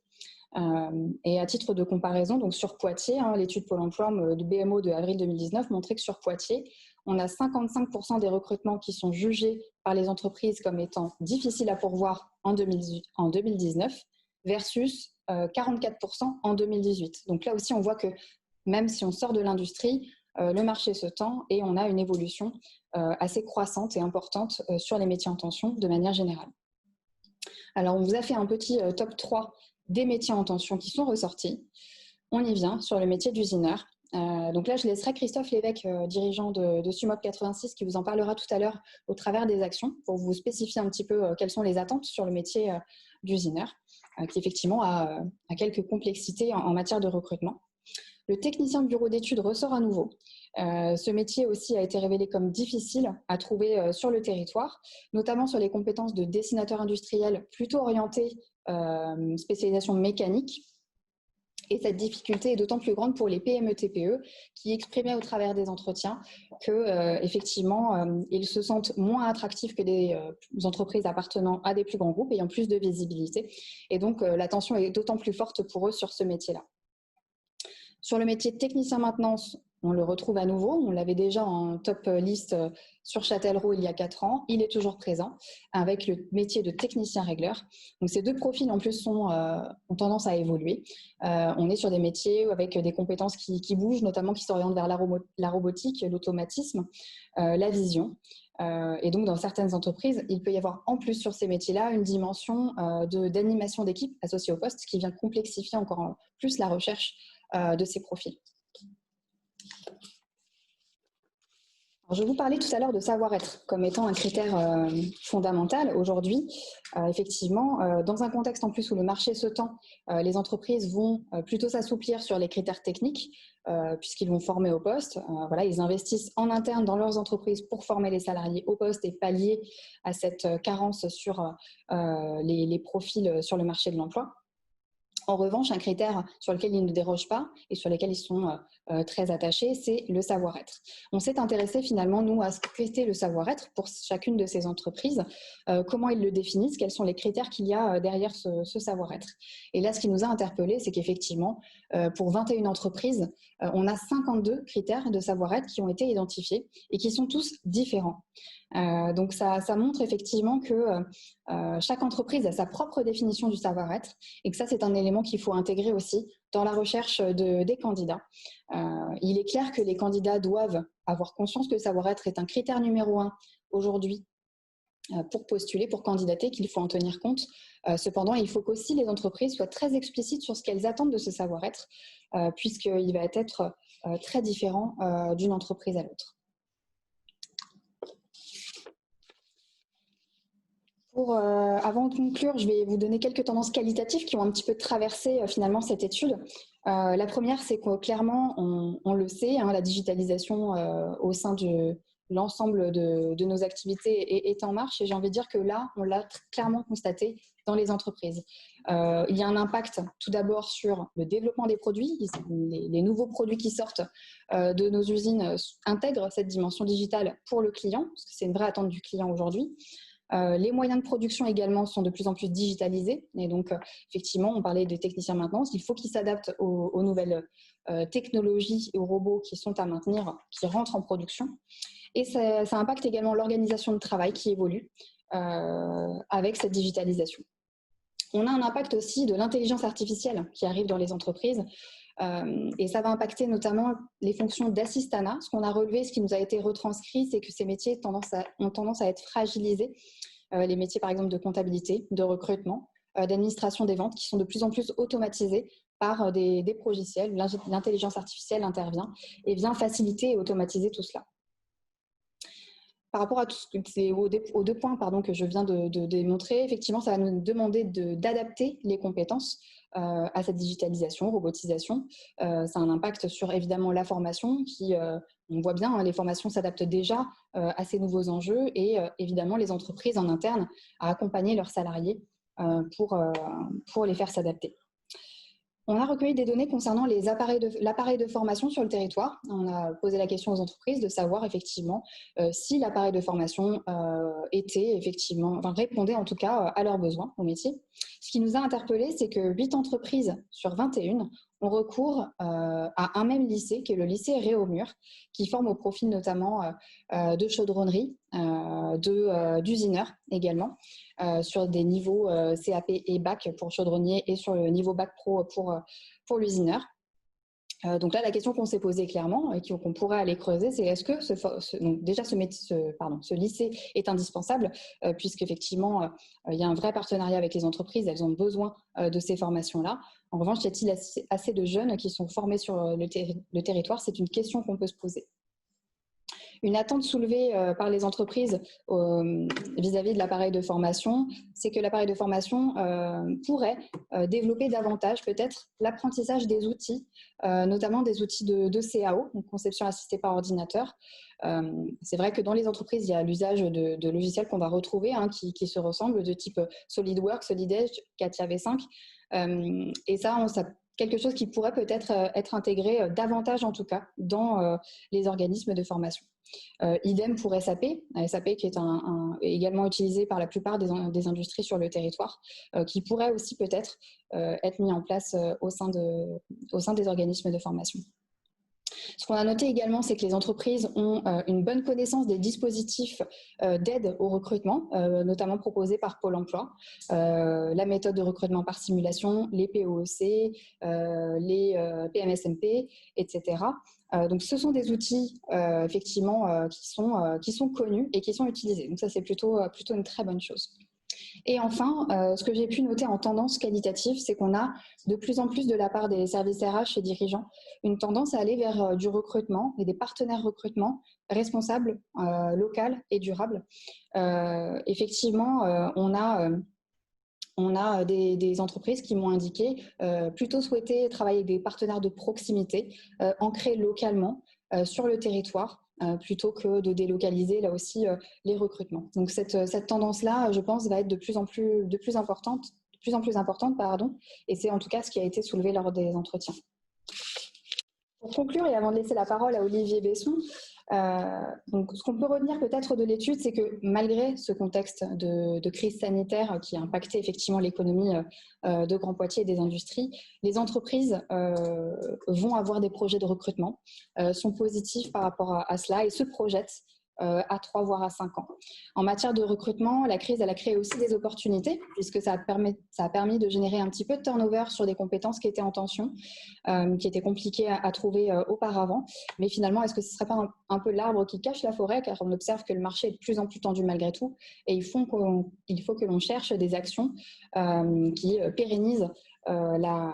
Et à titre de comparaison, donc sur Poitiers, l'étude Pôle emploi de BMO de avril 2019 montrait que sur Poitiers, on a 55% des recrutements qui sont jugés par les entreprises comme étant difficiles à pourvoir en 2019 versus 44% en 2018. Donc là aussi, on voit que même si on sort de l'industrie, le marché se tend et on a une évolution assez croissante et importante sur les métiers en tension de manière générale. Alors, on vous a fait un petit top 3 des métiers en tension qui sont ressortis. On y vient sur le métier d'usineur. Donc là, je laisserai Christophe Lévesque, dirigeant de Sumop 86, qui vous en parlera tout à l'heure au travers des actions pour vous spécifier un petit peu quelles sont les attentes sur le métier d'usineur, qui effectivement a quelques complexités en matière de recrutement. Le technicien de bureau d'études ressort à nouveau. Ce métier aussi a été révélé comme difficile à trouver sur le territoire, notamment sur les compétences de dessinateur industriel plutôt orienté spécialisation mécanique. Et cette difficulté est d'autant plus grande pour les PME-TPE qui exprimaient au travers des entretiens qu'effectivement, ils se sentent moins attractifs que des entreprises appartenant à des plus grands groupes, ayant plus de visibilité. Et donc, la tension est d'autant plus forte pour eux sur ce métier-là. Sur le métier de technicien maintenance, on le retrouve à nouveau. On l'avait déjà en top liste sur Châtellerault il y a 4 ans. Il est toujours présent avec le métier de technicien régleur. Donc, ces deux profils en plus ont tendance à évoluer. On est sur des métiers avec des compétences qui bougent, notamment qui s'orientent vers la robotique, l'automatisme, la vision. Et donc, dans certaines entreprises, il peut y avoir en plus sur ces métiers-là une dimension d'animation d'équipe associée au poste qui vient complexifier encore plus la recherche de ces profils. Alors, je vous parlais tout à l'heure de savoir-être comme étant un critère fondamental aujourd'hui. Effectivement, dans un contexte en plus où le marché se tend, les entreprises vont plutôt s'assouplir sur les critères techniques puisqu'ils vont former au poste. Voilà, ils investissent en interne dans leurs entreprises pour former les salariés au poste et pallier à cette carence sur les profils sur le marché de l'emploi. En revanche, un critère sur lequel ils ne dérogent pas et sur lequel ils sont très attachés, c'est le savoir-être. On s'est intéressé finalement, nous, à ce qu'était le savoir-être pour chacune de ces entreprises, comment ils le définissent, quels sont les critères qu'il y a derrière ce savoir-être. Et là, ce qui nous a interpellés, c'est qu'effectivement, pour 21 entreprises, on a 52 critères de savoir-être qui ont été identifiés et qui sont tous différents. Donc ça montre effectivement que chaque entreprise a sa propre définition du savoir-être et que ça c'est un élément qu'il faut intégrer aussi dans la recherche des candidats. Il est clair que les candidats doivent avoir conscience que le savoir-être est un critère numéro 1 aujourd'hui pour postuler, pour candidater, qu'il faut en tenir compte. Cependant, il faut qu'aussi les entreprises soient très explicites sur ce qu'elles attendent de ce savoir-être puisqu'il va être très différent d'une entreprise à l'autre. Avant de conclure, je vais vous donner quelques tendances qualitatives qui ont un petit peu traversé finalement cette étude. La première, c'est que clairement, on le sait, la digitalisation au sein de l'ensemble de nos activités est en marche et j'ai envie de dire que là, on l'a clairement constaté dans les entreprises. Il y a un impact tout d'abord sur le développement des produits. Les nouveaux produits qui sortent de nos usines intègrent cette dimension digitale pour le client, parce que c'est une vraie attente du client aujourd'hui. Les moyens de production également sont de plus en plus digitalisés et donc effectivement on parlait des techniciens maintenance, il faut qu'ils s'adaptent aux nouvelles technologies et aux robots qui sont à maintenir, qui rentrent en production et ça impacte également l'organisation de travail qui évolue avec cette digitalisation. On a un impact aussi de l'intelligence artificielle qui arrive dans les entreprises et ça va impacter notamment les fonctions d'assistanat. Ce qu'on a relevé, ce qui nous a été retranscrit, c'est que ces métiers ont tendance à être fragilisés. Les métiers par exemple de comptabilité, de recrutement, d'administration des ventes qui sont de plus en plus automatisés par des logiciels. L'intelligence artificielle intervient et vient faciliter et automatiser tout cela. Par rapport aux deux points que je viens de démontrer, effectivement, ça va nous demander d'adapter les compétences à cette digitalisation, robotisation. Ça a un impact sur évidemment la formation qui, on voit bien, les formations s'adaptent déjà à ces nouveaux enjeux et évidemment les entreprises en interne à accompagner leurs salariés pour les faire s'adapter. On a recueilli des données concernant l'appareil de formation sur le territoire. On a posé la question aux entreprises de savoir effectivement si l'appareil de formation répondait en tout cas à leurs besoins au métier. Ce qui nous a interpellés, c'est que 8 entreprises sur 21 ont recours à un même lycée, qui est le lycée Réaumur, qui forme au profit notamment de chaudronneries, d'usineurs également, sur des niveaux CAP et bac pour chaudronnier et sur le niveau bac pro pour l'usineur. Donc là, la question qu'on s'est posée clairement et qu'on pourrait aller creuser, c'est est-ce que ce lycée est indispensable, puisqu'effectivement, il y a un vrai partenariat avec les entreprises, elles ont besoin de ces formations-là. En revanche, y a-t-il assez de jeunes qui sont formés sur le territoire? C'est une question qu'on peut se poser. Une attente soulevée par les entreprises vis-à-vis de l'appareil de formation, c'est que l'appareil de formation pourrait développer davantage peut-être l'apprentissage des outils, notamment des outils de CAO, donc conception assistée par ordinateur. C'est vrai que dans les entreprises, il y a l'usage de logiciels qu'on va retrouver qui se ressemblent, de type SolidWorks, SolidEdge, CATIA V5. Et ça, quelque chose qui pourrait peut-être être intégré davantage en tout cas dans les organismes de formation. Idem pour SAP qui est également utilisé par la plupart des industries sur le territoire, qui pourrait aussi peut-être être mis en place au sein des organismes de formation. Ce qu'on a noté également, c'est que les entreprises ont une bonne connaissance des dispositifs d'aide au recrutement, notamment proposés par Pôle emploi, la méthode de recrutement par simulation, les POEC, les PMSMP, etc. Donc, ce sont des outils effectivement qui sont connus et qui sont utilisés. Donc, ça, c'est plutôt une très bonne chose. Et enfin, ce que j'ai pu noter en tendance qualitative, c'est qu'on a de plus en plus de la part des services RH et dirigeants une tendance à aller vers du recrutement et des partenaires recrutement responsables, local et durables. Effectivement, on a des entreprises qui m'ont indiqué plutôt souhaiter travailler avec des partenaires de proximité, ancrés localement sur le territoire, plutôt que de délocaliser là aussi les recrutements. Donc cette tendance-là, je pense, va être de plus en plus importante, et c'est en tout cas ce qui a été soulevé lors des entretiens. Pour conclure et avant de laisser la parole à Olivier Besson, donc ce qu'on peut retenir peut-être de l'étude, c'est que malgré ce contexte de crise sanitaire qui a impacté effectivement l'économie de Grand Poitiers et des industries, les entreprises vont avoir des projets de recrutement, sont positifs par rapport à cela et se projettent à 3 voire à 5 ans. En matière de recrutement, la crise elle a créé aussi des opportunités puisque ça a permis de générer un petit peu de turnover sur des compétences qui étaient en tension, qui étaient compliquées à trouver auparavant. Mais finalement, est-ce que ce ne serait pas un peu l'arbre qui cache la forêt, car on observe que le marché est de plus en plus tendu malgré tout et il faut que l'on cherche des actions qui pérennisent le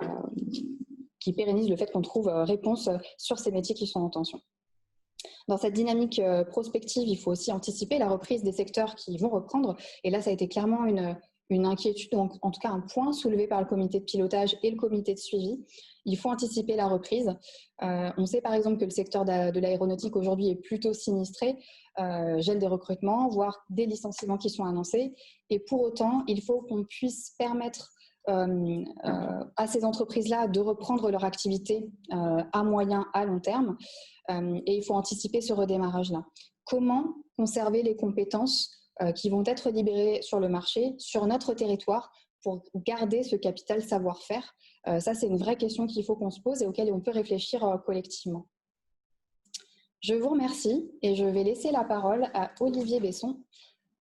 fait qu'on trouve réponse sur ces métiers qui sont en tension. Dans cette dynamique prospective, il faut aussi anticiper la reprise des secteurs qui vont reprendre. Et là, ça a été clairement une inquiétude, donc en tout cas un point soulevé par le comité de pilotage et le comité de suivi. Il faut anticiper la reprise. On sait par exemple que le secteur de l'aéronautique aujourd'hui est plutôt sinistré, gèle des recrutements, voire des licenciements qui sont annoncés. Et pour autant, il faut qu'on puisse permettre à ces entreprises-là de reprendre leur activité à moyen, à long terme. Et il faut anticiper ce redémarrage-là. Comment conserver les compétences qui vont être libérées sur le marché, sur notre territoire, pour garder ce capital savoir-faire? Ça, c'est une vraie question qu'il faut qu'on se pose et auquel on peut réfléchir collectivement. Je vous remercie et je vais laisser la parole à Olivier Besson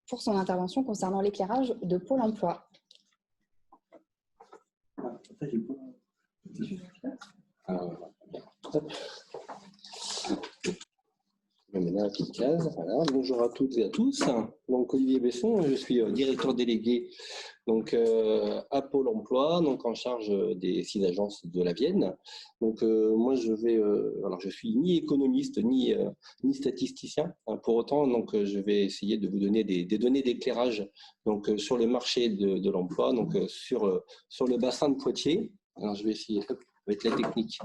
pour son intervention concernant l'éclairage de Pôle emploi. Maintenant, la petite case. Voilà. Bonjour à toutes et à tous. Donc, Olivier Besson, je suis directeur délégué donc, à Pôle emploi, donc en charge des 6 agences de la Vienne. Donc, moi, alors, je suis ni économiste ni statisticien. Pour autant, donc, je vais essayer de vous donner des données d'éclairage donc, sur le marché de l'emploi, donc sur le bassin de Poitiers. Alors, je vais essayer avec la technique,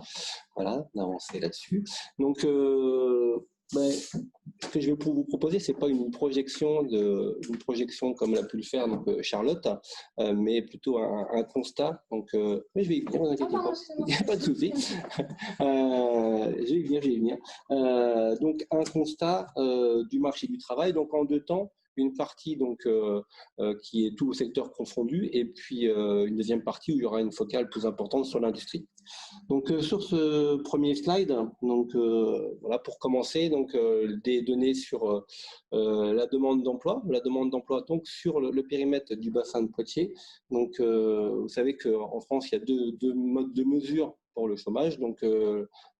voilà, d'avancer là-dessus. Donc, ce que je vais vous proposer, c'est pas une projection comme l'a pu le faire donc, Charlotte, mais plutôt un constat. Donc, mais je vais y venir, vous inquiétez pas, il n'y a pas de souci. Je vais y venir. Donc, un constat du marché du travail. Donc, en 2 temps, une partie donc, qui est tout le secteur confondu, et puis une deuxième partie où il y aura une focale plus importante sur l'industrie. Donc sur ce premier slide, donc voilà, pour commencer, donc des données sur la demande d'emploi. La demande d'emploi donc sur le périmètre du bassin de Poitiers. Donc vous savez qu'en France, il y a deux modes de mesure pour le chômage. Donc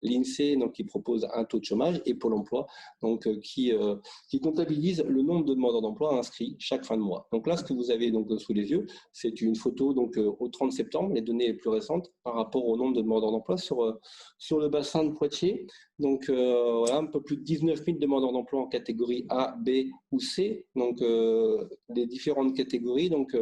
l'INSEE donc qui propose un taux de chômage, et Pôle emploi donc qui comptabilise le nombre de demandeurs d'emploi inscrits chaque fin de mois. Donc là, ce que vous avez donc sous les yeux, c'est une photo donc au 30 septembre, les données les plus récentes par rapport au nombre de demandeurs d'emploi sur le bassin de Poitiers. Donc voilà, un peu plus de 19 000 demandeurs d'emploi en catégorie A, B ou C. Donc les différentes catégories. Donc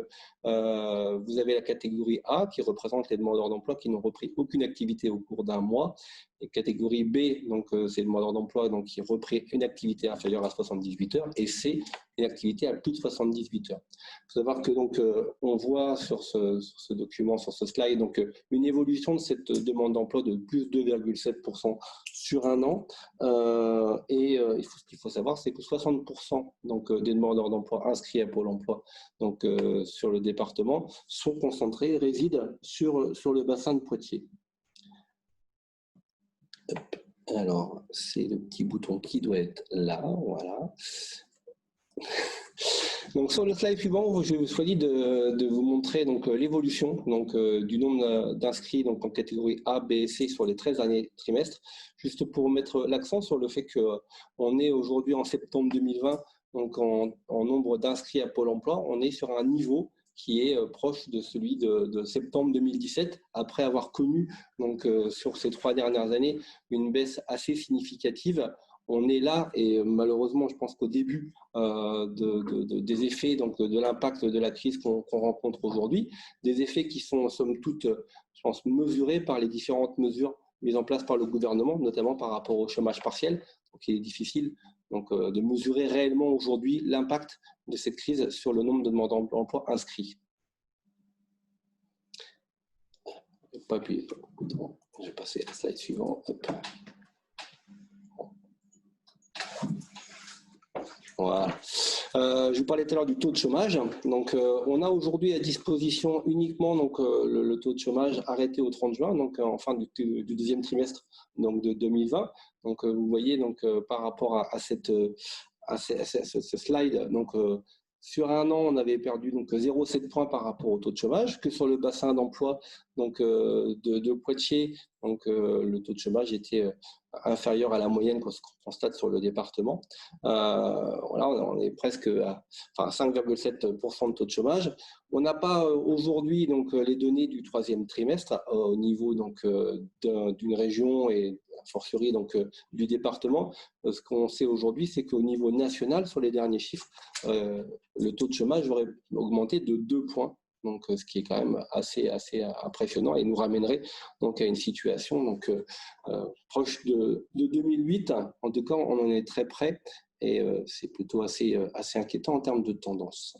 vous avez la catégorie A qui représente les demandeurs d'emploi qui n'ont repris aucune activité au cours d'un mois. Et catégorie B, donc c'est le demandeur d'emploi donc qui reprit une activité inférieure à 78 heures, et C, une activité à plus de 78 heures. Il faut savoir que donc on voit sur ce document, sur ce slide, donc une évolution de cette demande d'emploi de plus 2,7% sur un an. Ce qu'il faut savoir, c'est que 60% donc des demandeurs d'emploi inscrits à Pôle emploi donc sur le département sont concentrés, résident sur le bassin de Poitiers. Alors, c'est le petit bouton qui doit être là, voilà. Donc sur le slide suivant, je choisis de vous montrer donc l'évolution donc du nombre d'inscrits donc en catégorie A, B et C sur les 13 derniers trimestres, juste pour mettre l'accent sur le fait que on est aujourd'hui en septembre 2020, donc en nombre d'inscrits à Pôle emploi, on est sur un niveau qui est proche de celui de septembre 2017, après avoir connu donc sur ces 3 dernières années une baisse assez significative. On est là, et malheureusement, je pense qu'au début des effets donc de l'impact de la crise qu'on rencontre aujourd'hui, des effets qui sont somme toute, je pense, mesurés par les différentes mesures mises en place par le gouvernement, notamment par rapport au chômage partiel. Donc, il est difficile donc, de mesurer réellement aujourd'hui l'impact de cette crise sur le nombre de demandeurs d'emploi inscrits. Je ne vais pas appuyer sur le bouton. Je vais passer à la slide suivante. Hop. Voilà. Je vous parlais tout à l'heure du taux de chômage. Donc, on a aujourd'hui à disposition uniquement donc, le taux de chômage arrêté au 30 juin, donc en fin du deuxième trimestre donc, de 2020. Donc, vous voyez donc, par rapport à ce slide, donc, sur un an, on avait perdu donc 0,7 points par rapport au taux de chômage, que sur le bassin d'emploi donc de Poitiers, donc le taux de chômage était inférieur à la moyenne qu'on constate sur le département. Voilà, on est presque à 5,7% de taux de chômage. On n'a pas aujourd'hui donc les données du troisième trimestre au niveau donc d'une région et a fortiori donc du département. Ce qu'on sait aujourd'hui, c'est qu'au niveau national, sur les derniers chiffres, le taux de chômage aurait augmenté de 2 points. Donc, ce qui est quand même assez impressionnant et nous ramènerait donc à une situation donc proche de 2008. En tout cas, on en est très près, et c'est plutôt assez inquiétant en termes de tendance.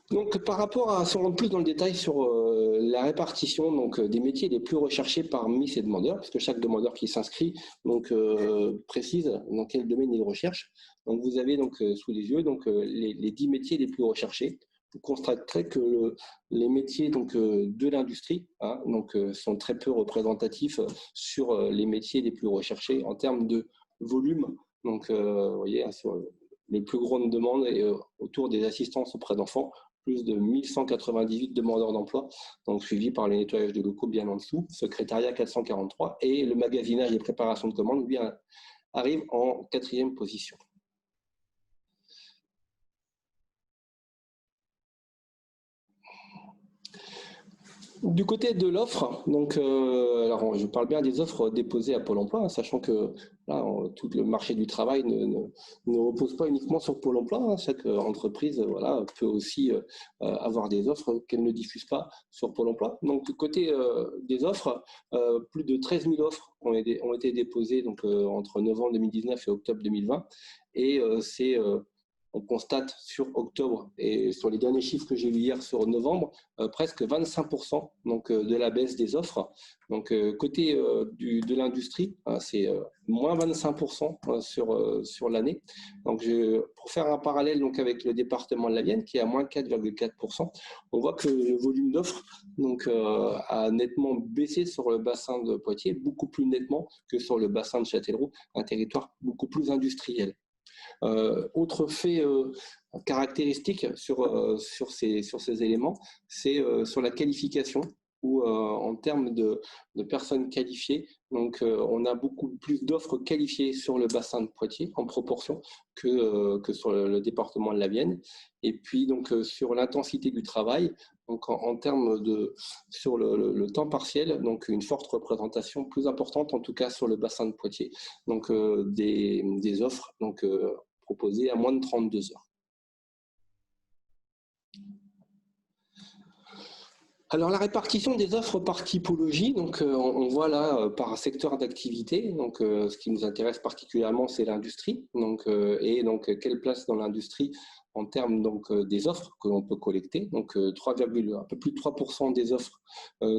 Donc, par rapport à, si on rentre plus dans le détail sur la répartition donc, des métiers les plus recherchés parmi ces demandeurs, parce que chaque demandeur qui s'inscrit donc, précise dans quel domaine il recherche. Donc, vous avez donc, sous les yeux donc, les 10 métiers les plus recherchés. Vous constaterez que les métiers donc, de l'industrie donc, sont très peu représentatifs sur les métiers les plus recherchés en termes de volume. Donc, vous voyez, sur les plus grandes demandes et autour des assistances auprès d'enfants, plus de 1198 demandeurs d'emploi, donc suivis par le nettoyage de locaux bien en dessous, secrétariat 443, et le magasinage et préparation de commandes, lui, arrive en 4e position. Du côté de l'offre, donc, alors je parle bien des offres déposées à Pôle emploi, sachant que là, tout le marché du travail ne repose pas uniquement sur Pôle emploi. Chaque entreprise voilà, peut aussi avoir des offres qu'elle ne diffuse pas sur Pôle emploi. Donc, du côté des offres, plus de 13 000 offres ont été déposées donc, entre novembre 2019 et octobre 2020. Et c'est on constate sur octobre et sur les derniers chiffres que j'ai vus hier sur novembre, presque 25% donc, de la baisse des offres. Donc, côté de l'industrie, c'est moins 25% sur l'année. Donc, pour faire un parallèle donc, avec le département de la Vienne, qui est à moins 4,4%, on voit que le volume d'offres a nettement baissé sur le bassin de Poitiers, beaucoup plus nettement que sur le bassin de Châtellerault, un territoire beaucoup plus industriel. Autre fait caractéristique sur ces éléments, c'est sur la qualification, où en termes de personnes qualifiées, donc on a beaucoup plus d'offres qualifiées sur le bassin de Poitiers en proportion que sur le département de la Vienne. Et puis donc sur l'intensité du travail, donc en termes sur le temps partiel, donc une forte représentation plus importante en tout cas sur le bassin de Poitiers, donc des offres donc proposées à moins de 32 heures. Alors la répartition des offres par typologie, donc on voit là par secteur d'activité, donc ce qui nous intéresse particulièrement c'est l'industrie, et donc quelle place dans l'industrie en termes donc des offres que l'on peut collecter, donc un peu plus de 3% des offres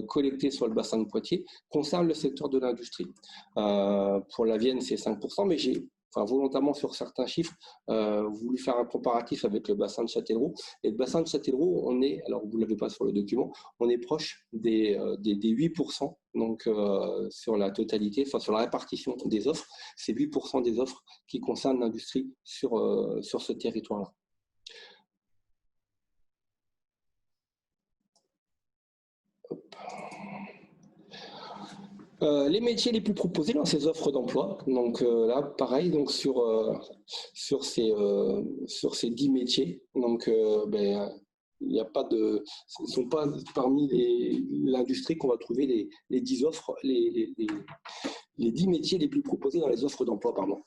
collectées sur le bassin de Poitiers concernent le secteur de l'industrie. Pour la Vienne c'est 5%, mais j'ai volontairement sur certains chiffres, voulu faire un comparatif avec le bassin de Châtellerault. Et le bassin de Châtellerault, on est, alors vous ne l'avez pas sur le document, on est proche des 8%, donc sur la totalité, sur la répartition des offres, c'est 8% des offres qui concernent l'industrie sur ce territoire-là. Les métiers les plus proposés dans ces offres d'emploi, donc là pareil, donc sur ces 10 métiers, donc il n'y a pas de, ce ne sont pas parmi l'industrie qu'on va trouver les 10 offres, les 10 métiers les plus proposés dans les offres d'emploi, pardon.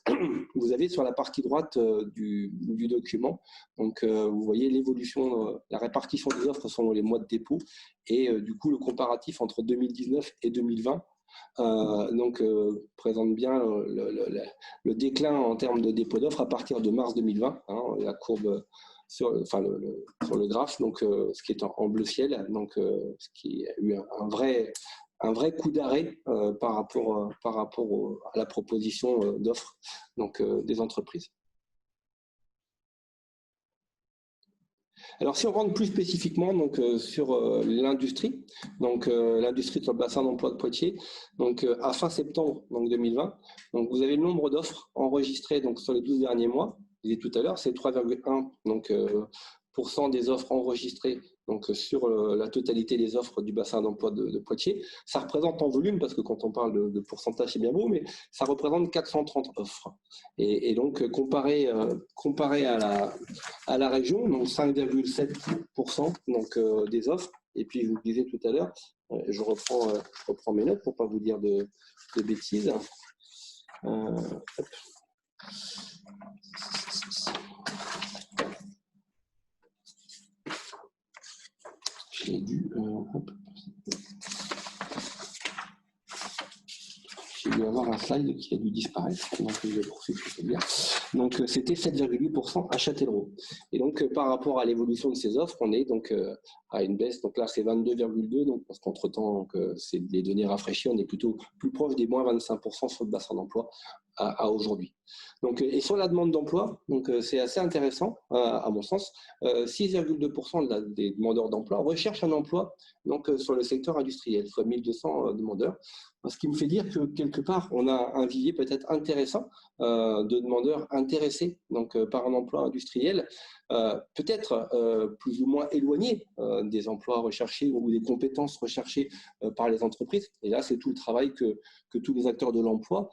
Vous avez sur la partie droite du document, donc vous voyez l'évolution, la répartition des offres selon les mois de dépôt et du coup le comparatif entre 2019 et 2020. Présente bien le déclin en termes de dépôt d'offres à partir de mars 2020, la courbe sur le graphe, donc ce qui est en bleu ciel, donc ce qui a eu un vrai coup d'arrêt par rapport à la proposition d'offres donc des entreprises. Alors, si on rentre plus spécifiquement donc, sur l'industrie, donc l'industrie sur le bassin d'emploi de Poitiers, donc à fin septembre donc 2020, donc vous avez le nombre d'offres enregistrées donc sur les 12 derniers mois. Je disais tout à l'heure, c'est 3,1 donc % des offres enregistrées donc sur la totalité des offres du bassin d'emploi de Poitiers. Ça représente en volume, parce que quand on parle de pourcentage, c'est bien beau, mais ça représente 430 offres. Et donc, comparé à la région, donc 5,7% donc, des offres. Et puis, je vous le disais tout à l'heure, je reprends mes notes pour ne pas vous dire de bêtises. J'ai dû avoir un slide qui a dû disparaître, donc je vais poursuivre, c'est bien. Donc c'était 7,8% à Châtellerault. Et donc par rapport à l'évolution de ces offres, on est donc à une baisse. Donc là c'est 22,2, donc parce qu'entre-temps, c'est les données rafraîchies, on est plutôt plus proche des moins 25% sur le bassin d'emploi à aujourd'hui. Donc, et sur la demande d'emploi, donc c'est assez intéressant à mon sens. 6,2% des demandeurs d'emploi recherchent un emploi donc sur le secteur industriel, soit 1200 demandeurs. Ce qui me fait dire que quelque part, on a un vivier peut-être intéressant de demandeurs intéressés donc, par un emploi industriel, peut-être plus ou moins éloigné des emplois recherchés ou des compétences recherchées par les entreprises. Et là, c'est tout le travail que tous les acteurs de l'emploi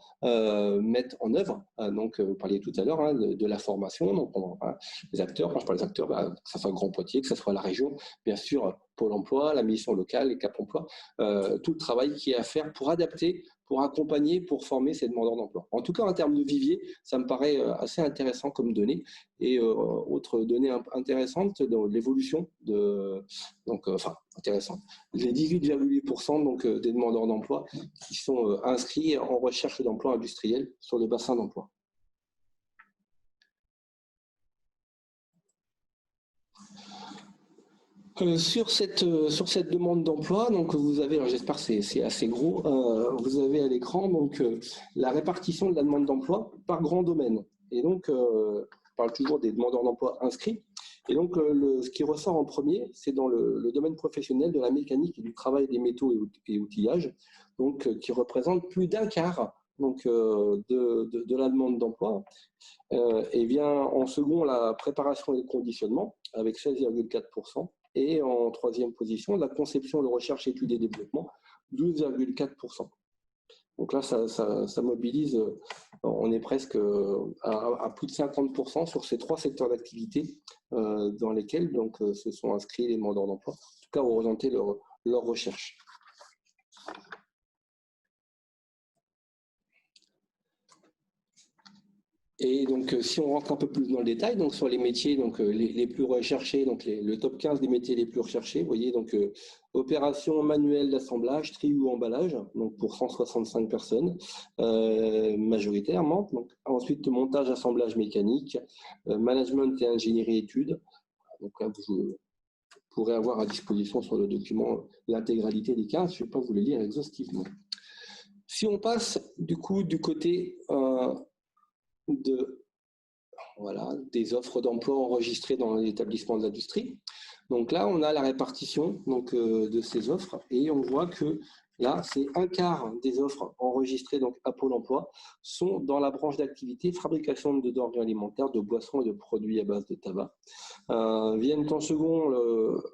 mettent en œuvre. Donc, vous parliez tout à l'heure de la formation. Donc, les acteurs, quand je parle des acteurs, que ce soit Grand Poitiers, que ce soit la région, bien sûr, Pôle emploi, la mission locale, les Cap emploi, tout le travail qui est à faire pour adapter, pour accompagner, pour former ces demandeurs d'emploi. En tout cas, en termes de vivier, ça me paraît assez intéressant comme donnée. Et autre donnée intéressante, l'évolution intéressante, les 18,8% donc des demandeurs d'emploi qui sont inscrits en recherche d'emploi industriel sur le bassin d'emploi. Sur cette demande d'emploi, donc vous avez, j'espère que c'est assez gros, vous avez à l'écran donc la répartition de la demande d'emploi par grand domaine. Et donc, je parle toujours des demandeurs d'emploi inscrits. Et donc, ce qui ressort en premier, c'est dans le domaine professionnel de la mécanique et du travail des métaux et outillages, donc qui représente plus d'un quart donc, de la demande d'emploi. Et vient en second la préparation et le conditionnement avec 16,4%. Et en troisième position, la conception, de recherche, études et développement, 12,4%. Donc là, ça mobilise, on est presque à plus de 50% sur ces trois secteurs d'activité dans lesquels donc, se sont inscrits les demandeurs d'emploi, en tout cas orienter leur recherche. Et donc, si on rentre un peu plus dans le détail, donc sur les métiers donc, les plus recherchés, donc le top 15 des métiers les plus recherchés, vous voyez, donc opération manuelle d'assemblage, tri ou emballage, donc pour 165 personnes majoritairement. Donc, ensuite, montage, assemblage mécanique, management et ingénierie études. Donc là, vous pourrez avoir à disposition sur le document l'intégralité des 15, je ne vais pas vous les lire exhaustivement. Si on passe du coup du côté des offres d'emploi enregistrées dans l'établissement de l'industrie. Donc là, on a la répartition donc, de ces offres et on voit que là, c'est un quart des offres enregistrées donc, à Pôle emploi sont dans la branche d'activité fabrication de denrées alimentaires, de boissons et de produits à base de tabac. Viennent en second,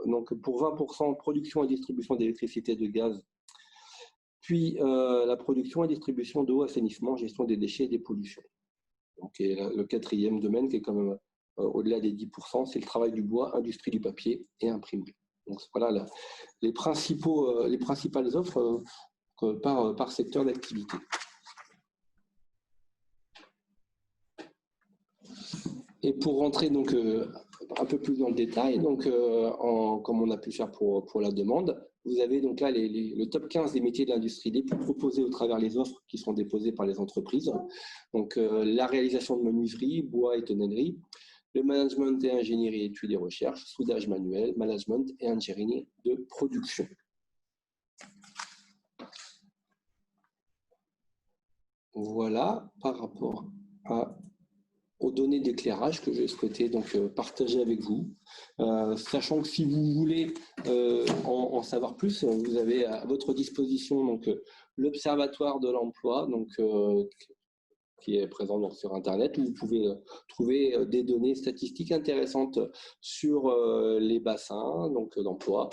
donc pour 20%, production et distribution d'électricité et de gaz, puis la production et distribution d'eau, assainissement, gestion des déchets et des pollutions. Donc, le quatrième domaine, qui est quand même au-delà des 10%, c'est le travail du bois, industrie du papier et imprimerie. Donc, voilà les principales offres par secteur d'activité. Et pour rentrer donc, un peu plus dans le détail, donc, comme on a pu faire pour la demande, vous avez donc là le top 15 des métiers de l'industrie les plus proposés au travers des offres qui sont déposées par les entreprises. Donc, la réalisation de menuiserie, bois et tonnellerie, le management et ingénierie, études et recherche, soudage manuel, management et ingénierie de production. Voilà par rapport aux données d'éclairage que j'ai souhaité donc partager avec vous, sachant que si vous voulez en savoir plus, vous avez à votre disposition donc l'Observatoire de l'emploi, donc qui est présent donc, sur Internet, où vous pouvez trouver des données statistiques intéressantes sur les bassins donc d'emploi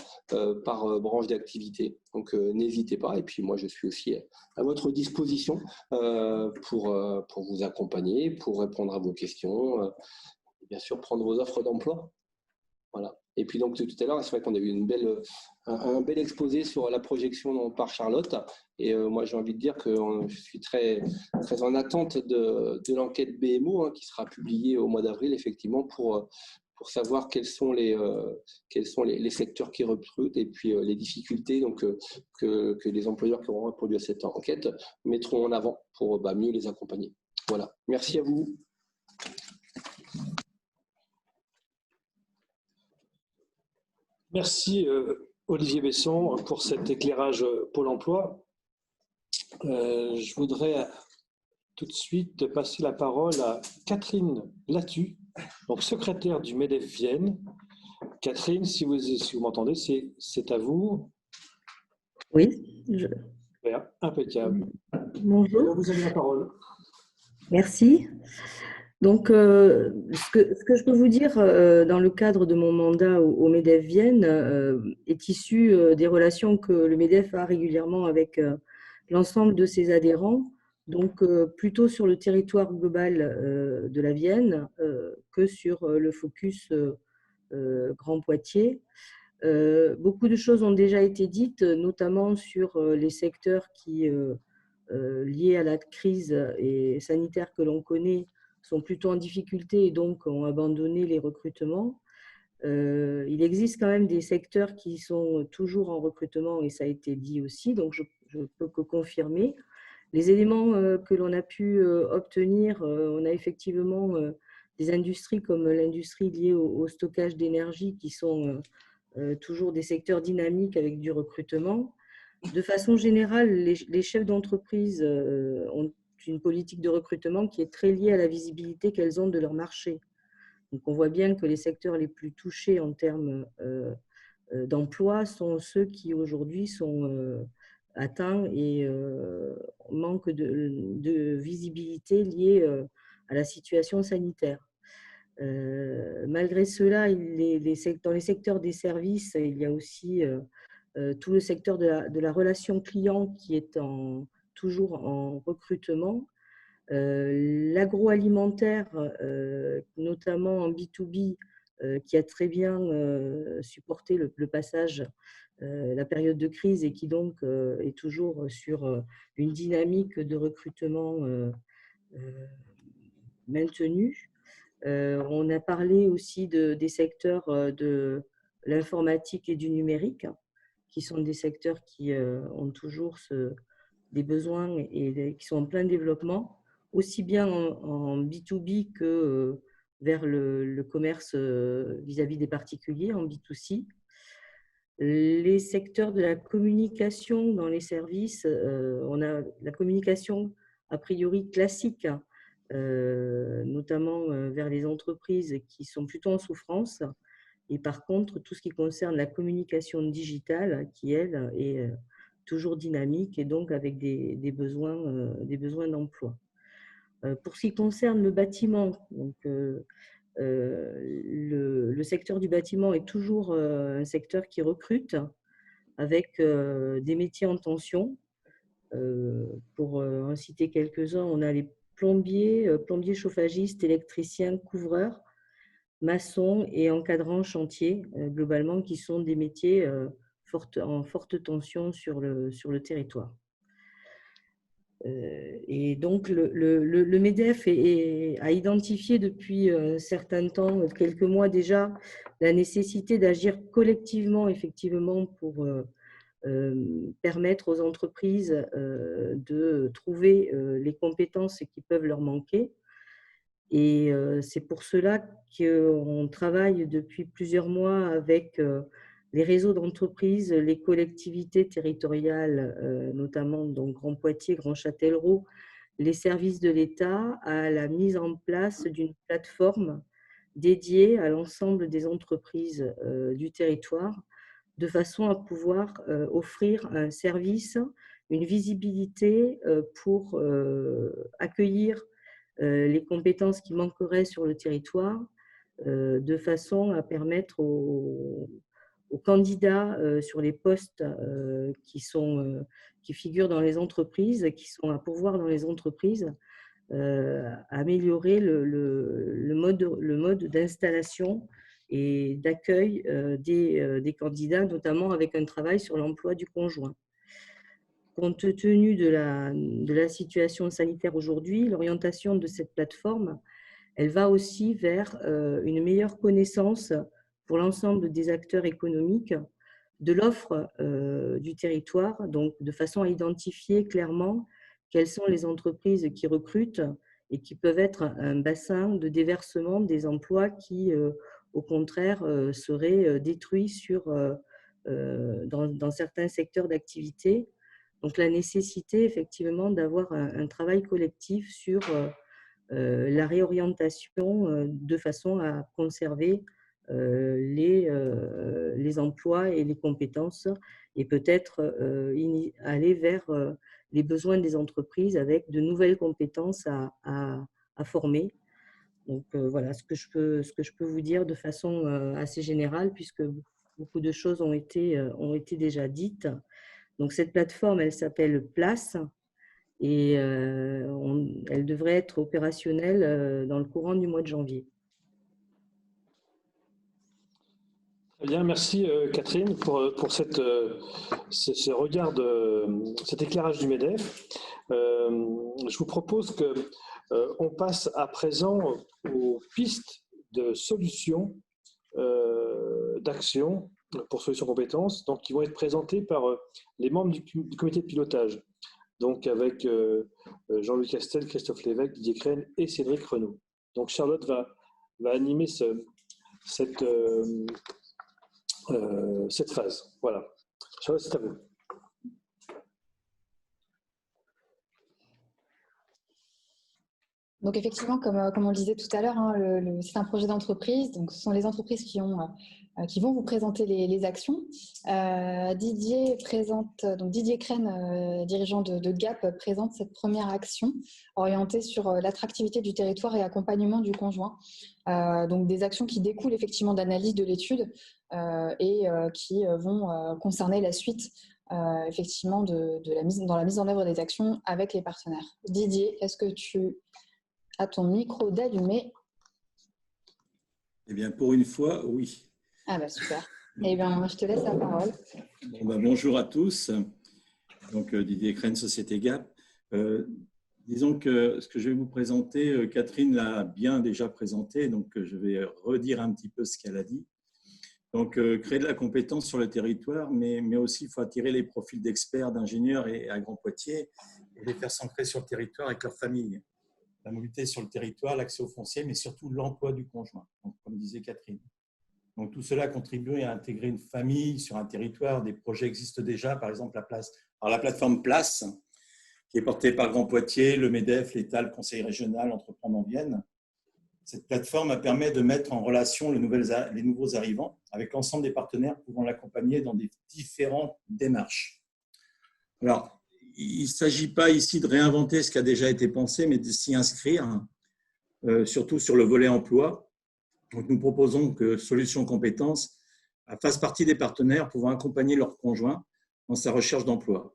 par branche d'activité. Donc n'hésitez pas. Et puis moi, je suis aussi à votre disposition pour vous accompagner, pour répondre à vos questions, et bien sûr prendre vos offres d'emploi. Voilà. Et puis donc tout à l'heure, c'est vrai qu'on a eu un bel exposé sur la projection par Charlotte. Et moi, j'ai envie de dire que je suis très, très en attente de l'enquête BMO qui sera publiée au mois d'avril, effectivement, pour savoir quels sont les secteurs qui recrutent et puis les difficultés donc, que les employeurs qui auront répondu à cette enquête mettront en avant pour mieux les accompagner. Voilà. Merci à vous. Merci Olivier Besson pour cet éclairage Pôle emploi. Je voudrais tout de suite passer la parole à Catherine Latu, donc secrétaire du MEDEF Vienne. Catherine, si vous m'entendez, c'est à vous. Oui. Impeccable. Bonjour. Alors, vous avez la parole. Merci. Donc, ce que je peux vous dire dans le cadre de mon mandat au MEDEF Vienne est issu des relations que le MEDEF a régulièrement avec l'ensemble de ses adhérents, donc plutôt sur le territoire global de la Vienne que sur le focus Grand Poitiers. Beaucoup de choses ont déjà été dites, notamment sur les secteurs qui, liés à la crise sanitaire que l'on connaît, sont plutôt en difficulté et donc ont abandonné les recrutements. Il existe quand même des secteurs qui sont toujours en recrutement et ça a été dit aussi, donc je peux que confirmer. Les éléments que l'on a pu obtenir, on a effectivement des industries comme l'industrie liée au stockage d'énergie qui sont toujours des secteurs dynamiques avec du recrutement. De façon générale, les chefs d'entreprise ont une politique de recrutement qui est très liée à la visibilité qu'elles ont de leur marché. Donc, on voit bien que les secteurs les plus touchés en termes d'emploi sont ceux qui aujourd'hui sont atteints et manquent de visibilité liée à la situation sanitaire. Malgré cela, dans les secteurs des services, il y a aussi tout le secteur de la relation client qui est toujours en recrutement. L'agroalimentaire, notamment en B2B, qui a très bien supporté le passage, la période de crise et qui donc est toujours sur une dynamique de recrutement maintenue. On a parlé aussi des secteurs de l'informatique et du numérique, qui sont des secteurs qui ont toujours des besoins et qui sont en plein développement, aussi bien en B2B que vers le commerce vis-à-vis des particuliers, en B2C. Les secteurs de la communication dans les services, on a la communication a priori classique, notamment vers les entreprises qui sont plutôt en souffrance. Et par contre, tout ce qui concerne la communication digitale, qui, elle, est toujours dynamique et donc avec des besoins d'emploi. Pour ce qui concerne le bâtiment, donc, le secteur du bâtiment est toujours un secteur qui recrute avec des métiers en tension. Pour en citer quelques-uns, on a les plombiers chauffagistes, électriciens, couvreurs, maçons et encadrants chantier, globalement, qui sont des métiers en forte tension sur le territoire. Et donc, le MEDEF a identifié depuis un certain temps, quelques mois déjà, la nécessité d'agir collectivement, effectivement, pour permettre aux entreprises de trouver les compétences qui peuvent leur manquer. Et c'est pour cela qu'on travaille depuis plusieurs mois avec les réseaux d'entreprises, les collectivités territoriales, notamment donc Grand Poitiers, Grand Châtellerault, les services de l'État, à la mise en place d'une plateforme dédiée à l'ensemble des entreprises du territoire, de façon à pouvoir offrir un service, une visibilité pour accueillir les compétences qui manqueraient sur le territoire, de façon à permettre aux candidats sur les postes qui figurent dans les entreprises, qui sont à pourvoir dans les entreprises, améliorer le mode d'installation et d'accueil des candidats, notamment avec un travail sur l'emploi du conjoint. Compte tenu de la situation sanitaire aujourd'hui, l'orientation de cette plateforme, elle va aussi vers une meilleure connaissance pour l'ensemble des acteurs économiques de l'offre du territoire, donc de façon à identifier clairement quelles sont les entreprises qui recrutent et qui peuvent être un bassin de déversement des emplois qui, au contraire, seraient détruits dans certains secteurs d'activité. Donc, la nécessité, effectivement, d'avoir un travail collectif sur la réorientation de façon à conserver les emplois et les compétences et peut-être aller vers les besoins des entreprises avec de nouvelles compétences à former. Donc, voilà ce que je peux vous dire de façon assez générale, puisque beaucoup de choses ont été déjà dites. Donc, cette plateforme, elle s'appelle Place et elle devrait être opérationnelle dans le courant du mois de janvier. Très bien, merci Catherine pour ce regard, cet éclairage du MEDEF. Je vous propose qu'on passe à présent aux pistes de solutions d'action pour Solutions Compétences, donc qui vont être présentées par les membres du comité de pilotage, donc avec Jean-Louis Castel, Christophe Lévesque, Didier Crène et Cédric Renaud. Donc Charlotte va animer cette phase. Voilà. Charlotte, c'est à vous. Donc effectivement, comme on le disait tout à l'heure, hein, c'est un projet d'entreprise. Donc ce sont les entreprises qui vont vous présenter les actions. Didier Crène, dirigeant de Gap, présente cette première action orientée sur l'attractivité du territoire et accompagnement du conjoint. Donc des actions qui découlent effectivement d'analyse de l'étude et qui vont concerner la suite effectivement dans la mise en œuvre des actions avec les partenaires. Didier, est-ce que tu as ton micro d'allumé? Eh bien, pour une fois, oui. Ah bah super. Eh bien, je te laisse la parole. Bonjour à tous. Donc, Didier Crène, Société Gap. Disons que ce que je vais vous présenter, Catherine l'a bien déjà présenté, donc je vais redire un petit peu ce qu'elle a dit. Donc, créer de la compétence sur le territoire, mais aussi il faut attirer les profils d'experts, d'ingénieurs et à Grand Poitiers et les faire s'ancrer sur le territoire avec leur famille. La mobilité sur le territoire, l'accès au foncier, mais surtout l'emploi du conjoint, donc, comme disait Catherine. Donc, tout cela contribue à intégrer une famille sur un territoire. Des projets existent déjà, par exemple la plateforme Place, qui est portée par Grand Poitiers, le MEDEF, l'État, le Conseil régional, Entreprendre en Vienne. Cette plateforme permet de mettre en relation les nouveaux arrivants avec l'ensemble des partenaires pouvant l'accompagner dans des différentes démarches. Alors, il ne s'agit pas ici de réinventer ce qui a déjà été pensé, mais de s'y inscrire, surtout sur le volet emploi. Donc, nous proposons que Solutions Compétences fasse partie des partenaires pouvant accompagner leur conjoint dans sa recherche d'emploi.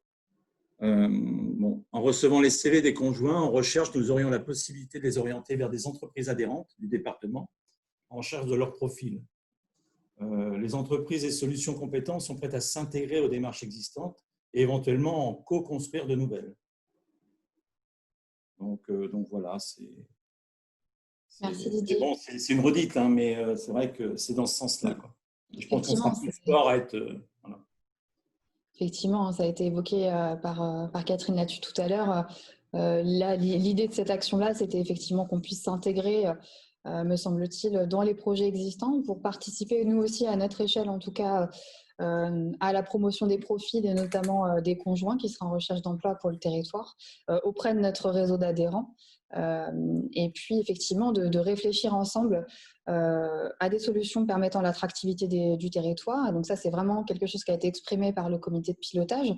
En recevant les CV des conjoints en recherche, nous aurions la possibilité de les orienter vers des entreprises adhérentes du département en recherche de leur profil. Les entreprises et Solutions Compétences sont prêtes à s'intégrer aux démarches existantes et éventuellement en co-construire de nouvelles. Donc voilà, Merci Didier. bon, c'est une redite, hein, mais c'est vrai que c'est dans ce sens-là. Je pense qu'on sera plus fort à être… voilà. Effectivement, ça a été évoqué par Catherine là-dessus tout à l'heure. L'idée de cette action-là, c'était effectivement qu'on puisse s'intégrer, me semble-t-il, dans les projets existants pour participer, nous aussi, à notre échelle, en tout cas, à la promotion des profils et notamment des conjoints qui seraient en recherche d'emploi pour le territoire auprès de notre réseau d'adhérents. Et puis, effectivement, de réfléchir ensemble à des solutions permettant l'attractivité du territoire. Donc ça, c'est vraiment quelque chose qui a été exprimé par le comité de pilotage.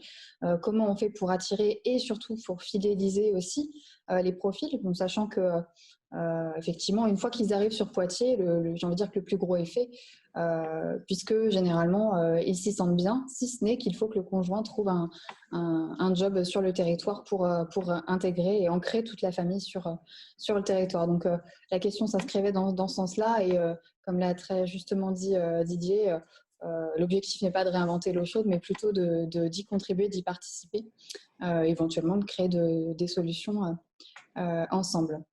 Comment on fait pour attirer et surtout pour fidéliser aussi les profils, donc, sachant que effectivement, une fois qu'ils arrivent sur Poitiers, j'ai envie de dire que le plus gros est fait, puisque généralement, ils s'y sentent bien, si ce n'est qu'il faut que le conjoint trouve un job sur le territoire pour intégrer et ancrer toute la famille sur le territoire. Donc, la question s'inscrivait dans ce sens-là et comme l'a très justement dit Didier, l'objectif n'est pas de réinventer l'eau chaude, mais plutôt d'y contribuer, d'y participer, éventuellement de créer des solutions ensemble.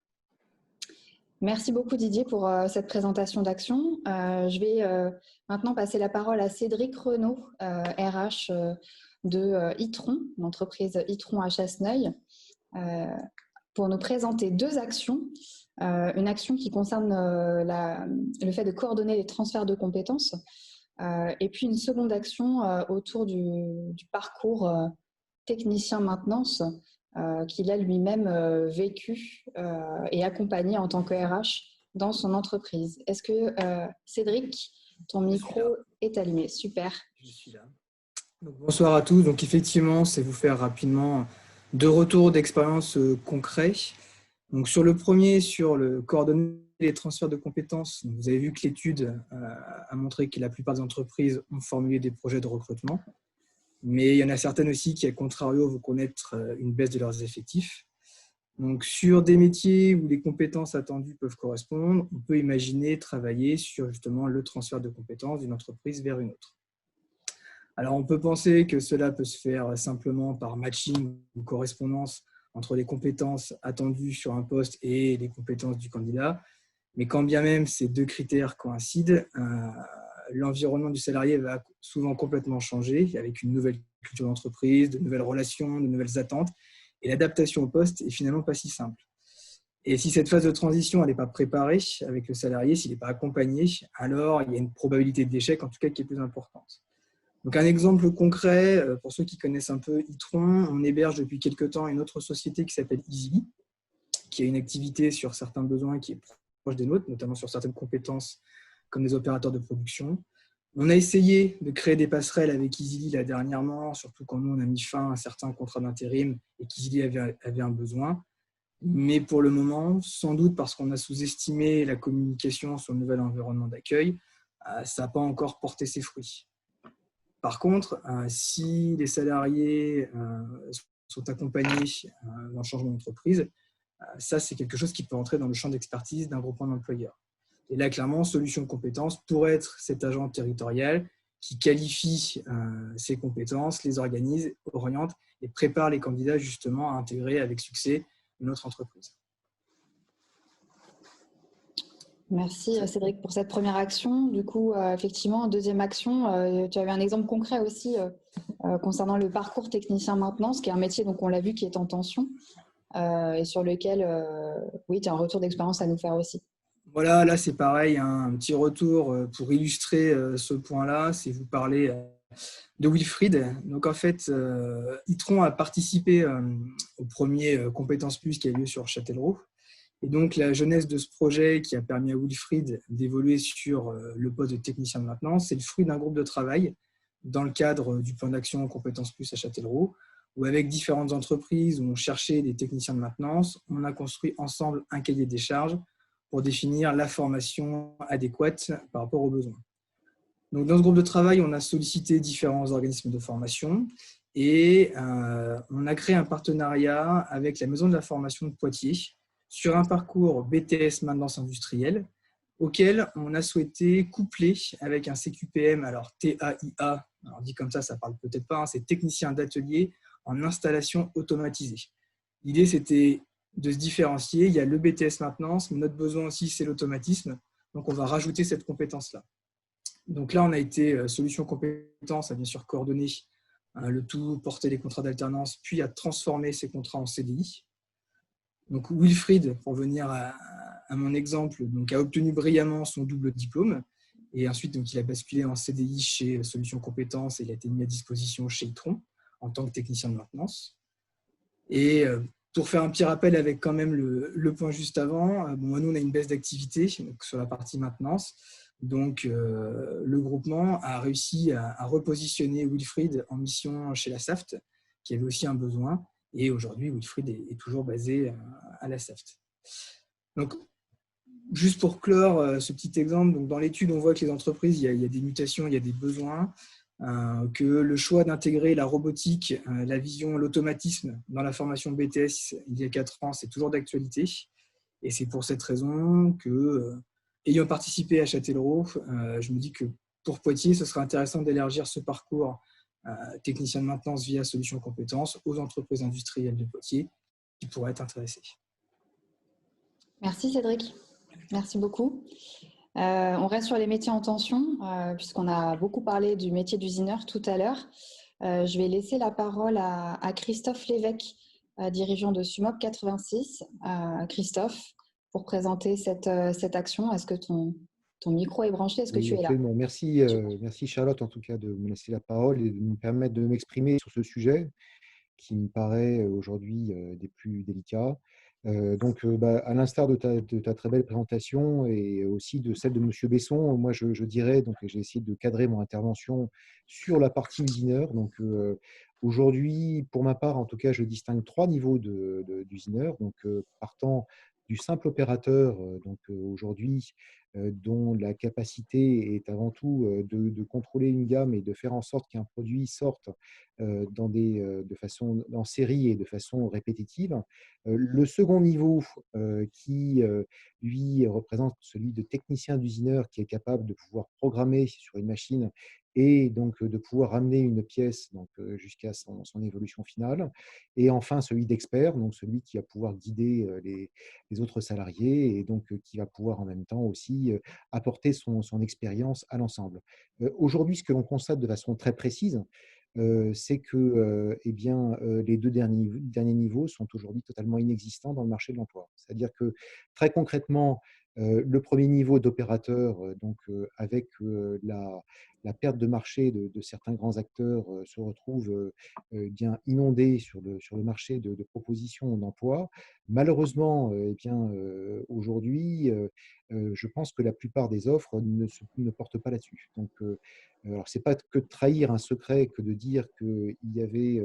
Merci beaucoup Didier pour cette présentation d'action. Je vais maintenant passer la parole à Cédric Renaud, RH de Itron, l'entreprise Itron à Chasseneuil, pour nous présenter deux actions. Une action qui concerne le fait de coordonner les transferts de compétences et puis une seconde action autour du parcours technicien maintenance qu'il a lui-même vécu et accompagné en tant que RH dans son entreprise. Est-ce que Cédric, ton micro est allumé? Super. Je suis là. Donc, bonsoir à tous. Donc effectivement, c'est vous faire rapidement deux retours d'expérience concrets. Donc sur le premier, sur le coordonner les transferts de compétences, vous avez vu que l'étude a montré que la plupart des entreprises ont formulé des projets de recrutement. Mais il y en a certaines aussi qui, à contrario, vont connaître une baisse de leurs effectifs. Donc, sur des métiers où les compétences attendues peuvent correspondre, on peut imaginer travailler sur justement le transfert de compétences d'une entreprise vers une autre. Alors, on peut penser que cela peut se faire simplement par matching ou correspondance entre les compétences attendues sur un poste et les compétences du candidat. Mais quand bien même ces deux critères coïncident, l'environnement du salarié va souvent complètement changer avec une nouvelle culture d'entreprise, de nouvelles relations, de nouvelles attentes. Et l'adaptation au poste est finalement pas si simple. Et si cette phase de transition n'est pas préparée avec le salarié, s'il n'est pas accompagné, alors il y a une probabilité d'échec, en tout cas, qui est plus importante. Donc, un exemple concret, pour ceux qui connaissent un peu Itron, on héberge depuis quelques temps une autre société qui s'appelle Easily, qui a une activité sur certains besoins qui est proche des nôtres, notamment sur certaines compétences comme les opérateurs de production. On a essayé de créer des passerelles avec Easily là dernièrement, surtout quand nous on a mis fin à certains contrats d'intérim et qu'Easily avait un besoin. Mais pour le moment, sans doute parce qu'on a sous-estimé la communication sur le nouvel environnement d'accueil, ça n'a pas encore porté ses fruits. Par contre, si les salariés sont accompagnés dans le changement d'entreprise, ça c'est quelque chose qui peut entrer dans le champ d'expertise d'un groupement d'employeurs. Et là, clairement, Solutions Compétences pourrait être cet agent territorial qui qualifie ses compétences, les organise, oriente et prépare les candidats justement à intégrer avec succès une autre entreprise. Merci Cédric pour cette première action. Du coup, effectivement, deuxième action, tu avais un exemple concret aussi concernant le parcours technicien maintenance, qui est un métier, donc on l'a vu, qui est en tension et sur lequel, oui, tu as un retour d'expérience à nous faire aussi. Voilà, là c'est pareil, un petit retour pour illustrer ce point-là, c'est vous parler de Wilfried. Donc en fait, Itron a participé au premier Compétences Plus qui a eu lieu sur Châtellerault. Et donc la genèse de ce projet qui a permis à Wilfried d'évoluer sur le poste de technicien de maintenance, c'est le fruit d'un groupe de travail dans le cadre du plan d'action Compétences Plus à Châtellerault, où avec différentes entreprises où on cherchait des techniciens de maintenance, on a construit ensemble un cahier des charges pour définir la formation adéquate par rapport aux besoins. Donc, dans ce groupe de travail, on a sollicité différents organismes de formation et on a créé un partenariat avec la Maison de la formation de Poitiers sur un parcours BTS maintenance industrielle auquel on a souhaité coupler avec un CQPM, alors TAIA, alors dit comme ça ne parle peut-être pas, c'est technicien d'atelier en installation automatisée. L'idée, c'était de se différencier. Il y a le BTS maintenance, mais notre besoin aussi, c'est l'automatisme. Donc, on va rajouter cette compétence-là. Donc là, on a été Solutions Compétences à bien sûr coordonner le tout, porter les contrats d'alternance, puis à transformer ces contrats en CDI. Donc Wilfried, pour venir à mon exemple, donc, a obtenu brillamment son double diplôme et ensuite donc, il a basculé en CDI chez Solutions Compétences et il a été mis à disposition chez Itron en tant que technicien de maintenance. Et pour faire un petit rappel avec quand même le point juste avant, bon, nous on a une baisse d'activité sur la partie maintenance. Donc, le groupement a réussi à repositionner Wilfried en mission chez la SAFT, qui avait aussi un besoin. Et aujourd'hui, Wilfried est toujours basé à la SAFT. Donc, juste pour clore ce petit exemple, donc dans l'étude, on voit que les entreprises, il y a des mutations, il y a des besoins, que le choix d'intégrer la robotique, la vision, l'automatisme dans la formation BTS il y a 4 ans, c'est toujours d'actualité. Et c'est pour cette raison que, ayant participé à Châtellerault, je me dis que pour Poitiers, ce serait intéressant d'élargir ce parcours technicien de maintenance via Solutions Compétences aux entreprises industrielles de Poitiers qui pourraient être intéressées. Merci Cédric, merci beaucoup. On reste sur les métiers en tension, puisqu'on a beaucoup parlé du métier d'usineur tout à l'heure. Je vais laisser la parole à Christophe Lévesque, dirigeant de Sumop 86. Christophe, pour présenter cette action, est-ce que ton micro est branché? Est-ce que tu es là? Merci, merci Charlotte en tout cas de me laisser la parole et de me permettre de m'exprimer sur ce sujet qui me paraît aujourd'hui des plus délicats. À l'instar de ta très belle présentation et aussi de celle de M. Besson, moi je dirais, donc j'ai essayé de cadrer mon intervention sur la partie usineur. Donc aujourd'hui, pour ma part, en tout cas, je distingue 3 niveaux d'usineur. Donc partant du simple opérateur, aujourd'hui, dont la capacité est avant tout de contrôler une gamme et de faire en sorte qu'un produit sorte de façon en série et de façon répétitive. Le second niveau qui, lui, représente celui de technicien d'usineur qui est capable de pouvoir programmer sur une machine et donc de pouvoir ramener une pièce jusqu'à son évolution finale. Et enfin, celui d'expert, donc celui qui va pouvoir guider les autres salariés et donc qui va pouvoir en même temps aussi apporter son expérience à l'ensemble. Aujourd'hui, ce que l'on constate de façon très précise, c'est que eh bien, les deux derniers niveaux sont aujourd'hui totalement inexistants dans le marché de l'emploi. C'est-à-dire que très concrètement, le premier niveau d'opérateur, donc avec la perte de marché de certains grands acteurs, se retrouve bien inondé sur le marché de propositions d'emploi. Malheureusement, eh bien, aujourd'hui, je pense que la plupart des offres ne portent pas là-dessus. Donc, alors, ce n'est pas que de trahir un secret que de dire qu'il y avait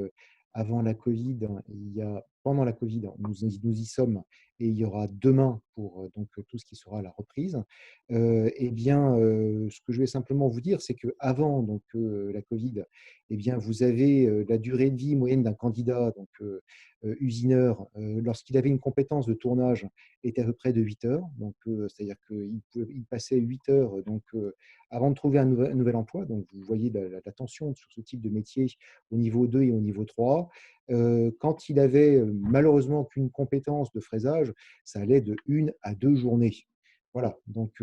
avant la Covid, il y a pendant la Covid, nous y sommes, et il y aura demain pour donc tout ce qui sera la reprise. Eh bien, ce que je vais simplement vous dire, c'est qu'avant donc la Covid, eh bien, vous avez la durée de vie moyenne d'un candidat, donc usineur, lorsqu'il avait une compétence de tournage, était à peu près de 8 heures. Donc, c'est-à-dire qu'il passait 8 heures donc, avant de trouver un nouvel emploi. Donc, vous voyez la tension sur ce type de métier au niveau 2 et au niveau 3. Quand il avait malheureusement qu'une compétence de fraisage, ça allait de 1 à 2 journées. Voilà, donc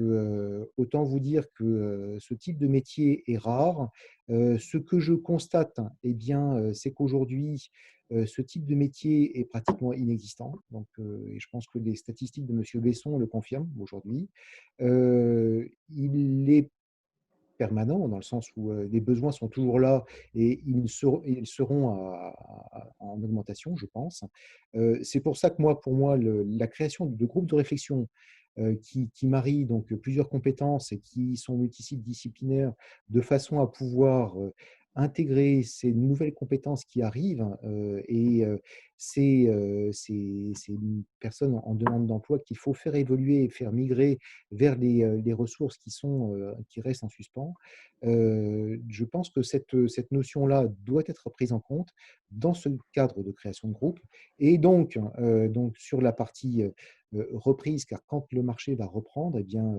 autant vous dire que ce type de métier est rare. Ce que je constate, eh bien, c'est qu'aujourd'hui, ce type de métier est pratiquement inexistant. Donc, et je pense que les statistiques de M. Besson le confirment aujourd'hui. Il est permanent, dans le sens où les besoins sont toujours là et ils seront en augmentation, je pense. C'est pour ça que pour moi, la création de groupes de réflexion qui marient donc plusieurs compétences et qui sont multidisciplinaires de façon à pouvoir intégrer ces nouvelles compétences qui arrivent et ces personnes en demande d'emploi qu'il faut faire évoluer et faire migrer vers les ressources qui restent en suspens. Je pense que cette notion-là doit être prise en compte dans ce cadre de création de groupe. Et donc sur la partie reprise, car quand le marché va reprendre, eh bien,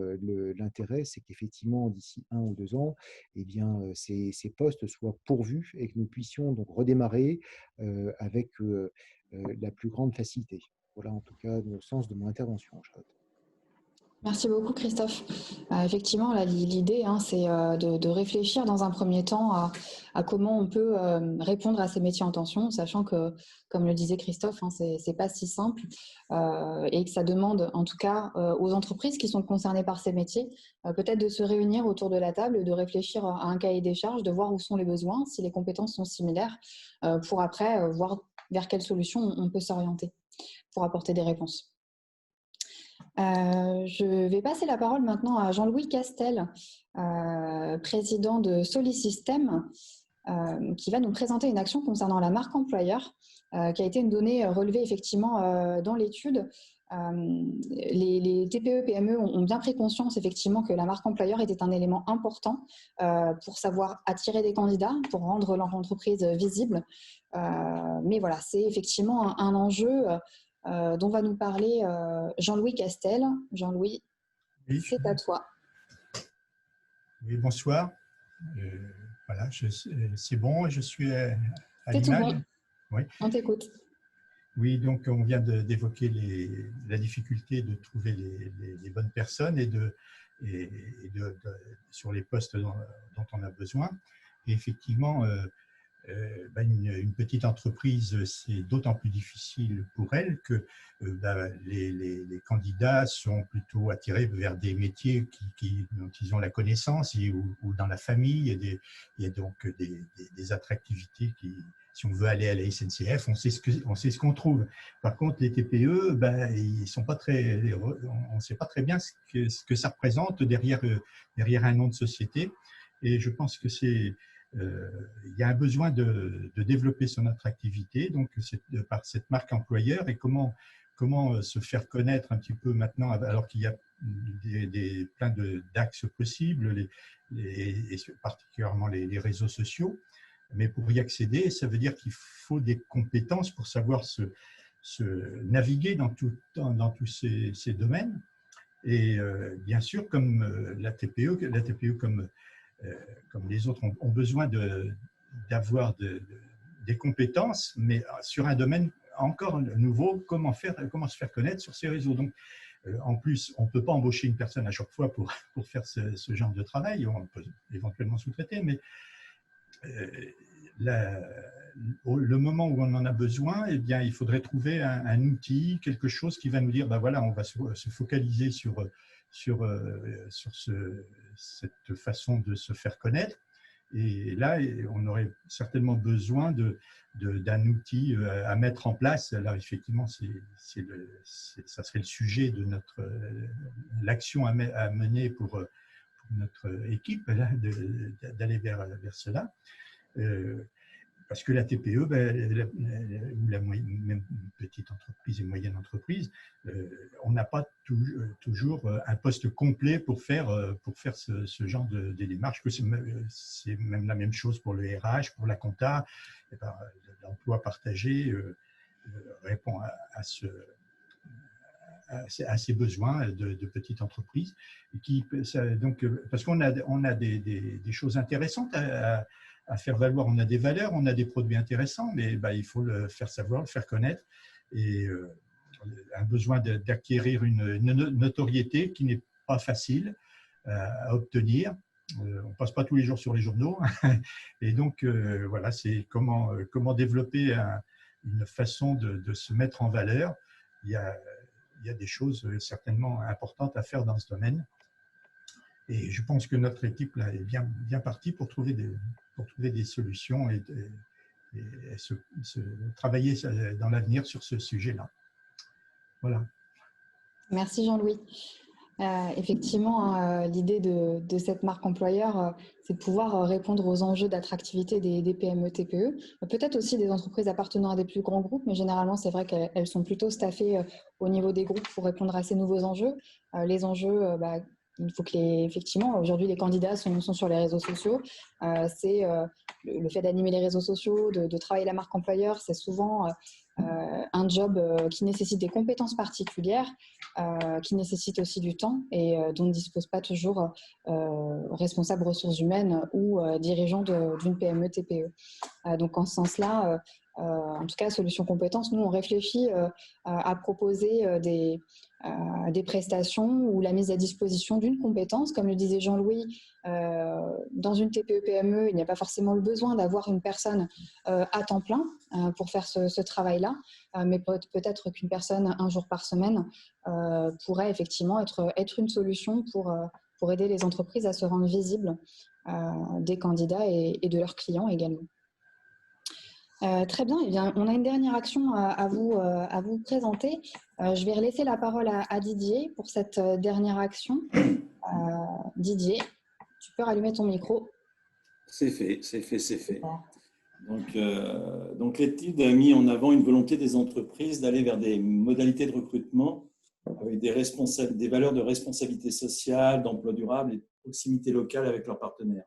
l'intérêt, c'est qu'effectivement, d'ici 1 ou 2 ans, eh bien, ces postes soient pourvus et que nous puissions donc redémarrer avec la plus grande facilité. Voilà en tout cas le sens de mon intervention, Charlotte. Merci beaucoup, Christophe. Effectivement, l'idée, c'est de réfléchir dans un premier temps à comment on peut répondre à ces métiers en tension, sachant que, comme le disait Christophe, c'est pas si simple et que ça demande, en tout cas, aux entreprises qui sont concernées par ces métiers, peut-être de se réunir autour de la table et de réfléchir à un cahier des charges, de voir où sont les besoins, si les compétences sont similaires, pour après voir vers quelle solution on peut s'orienter pour apporter des réponses. Je vais passer la parole maintenant à Jean-Louis Castel, président de Solisystem, qui va nous présenter une action concernant la marque employeur, qui a été une donnée relevée effectivement dans l'étude. Les TPE-PME ont bien pris conscience effectivement que la marque employeur était un élément important pour savoir attirer des candidats, pour rendre leur entreprise visible. Mais voilà, c'est effectivement un enjeu dont va nous parler Jean-Louis Castel. Jean-Louis, oui, c'est à toi. Oui, bonsoir. Voilà, c'est bon, je suis à l'image. C'est tout bon. Oui. On t'écoute. Oui, donc on vient d'évoquer la difficulté de trouver les bonnes personnes et sur les postes dont on a besoin. Et effectivement, une petite entreprise, c'est d'autant plus difficile pour elle que les candidats sont plutôt attirés vers des métiers dont ils ont la connaissance ou dans la famille. Il y a donc des attractivités si on veut aller à la SNCF, on sait ce qu'on trouve. Par contre, les TPE, ils sont pas on ne sait pas très bien ce que ça représente derrière un nom de société. Et je pense que il y a un besoin de développer son attractivité, donc par cette marque employeur, et comment se faire connaître un petit peu maintenant, alors qu'il y a plein d'axes possibles, et particulièrement les réseaux sociaux. Mais pour y accéder, ça veut dire qu'il faut des compétences pour savoir se naviguer dans tous ces domaines. Et bien sûr, comme la TPE comme les autres ont besoin d'avoir des compétences, mais sur un domaine encore nouveau, comment se faire connaître sur ces réseaux. Donc, en plus, on ne peut pas embaucher une personne à chaque fois pour faire ce genre de travail, on peut éventuellement sous-traiter, mais le moment où on en a besoin, eh bien, il faudrait trouver un outil, quelque chose qui va nous dire, ben voilà, on va se focaliser sur cette façon de se faire connaître. Et là, on aurait certainement besoin d'un outil à mettre en place. Alors effectivement, ça serait le sujet de l'action à mener pour notre équipe, d'aller vers cela. Parce que la TPE, ou la même petite entreprise et moyenne entreprise, on n'a pas toujours un poste complet pour faire ce genre de démarche. C'est même la même chose pour le RH, pour la compta. L'emploi partagé répond à ces besoins de petites entreprises. Parce qu'on a des choses intéressantes à faire valoir. On a des valeurs, on a des produits intéressants, mais il faut le faire savoir, le faire connaître, et un besoin d'acquérir une notoriété qui n'est pas facile à obtenir. On ne passe pas tous les jours sur les journaux. Et donc, voilà, c'est comment développer une façon de se mettre en valeur. Il y a des choses certainement importantes à faire dans ce domaine. Et je pense que notre équipe là, est bien partie pour trouver des solutions et travailler dans l'avenir sur ce sujet-là. Voilà. Merci Jean-Louis. Effectivement, l'idée de cette marque employeur, c'est de pouvoir répondre aux enjeux d'attractivité des PME, TPE, peut-être aussi des entreprises appartenant à des plus grands groupes, mais généralement, c'est vrai qu'elles sont plutôt staffées au niveau des groupes pour répondre à ces nouveaux enjeux. Les enjeux, il faut que effectivement, aujourd'hui, les candidats sont sur les réseaux sociaux. C'est le fait d'animer les réseaux sociaux, de travailler la marque employeur, c'est souvent un job qui nécessite des compétences particulières, qui nécessite aussi du temps et dont ne dispose pas toujours responsable ressources humaines ou dirigeant d'une PME TPE. Donc en ce sens-là, en tout cas, Solutions Compétences, nous on réfléchit à proposer des prestations ou la mise à disposition d'une compétence. Comme le disait Jean-Louis, dans une TPE-PME, il n'y a pas forcément le besoin d'avoir une personne à temps plein pour faire ce travail-là, mais peut-être qu'une personne un jour par semaine pourrait effectivement être une solution pour aider les entreprises à se rendre visibles des candidats et de leurs clients également. Très bien, eh bien, on a une dernière action à vous présenter. Je vais laisser la parole à Didier pour cette dernière action. Didier, tu peux rallumer ton micro. C'est fait. Donc l'étude a mis en avant une volonté des entreprises d'aller vers des modalités de recrutement avec des valeurs de responsabilité sociale, d'emploi durable et de proximité locale avec leurs partenaires.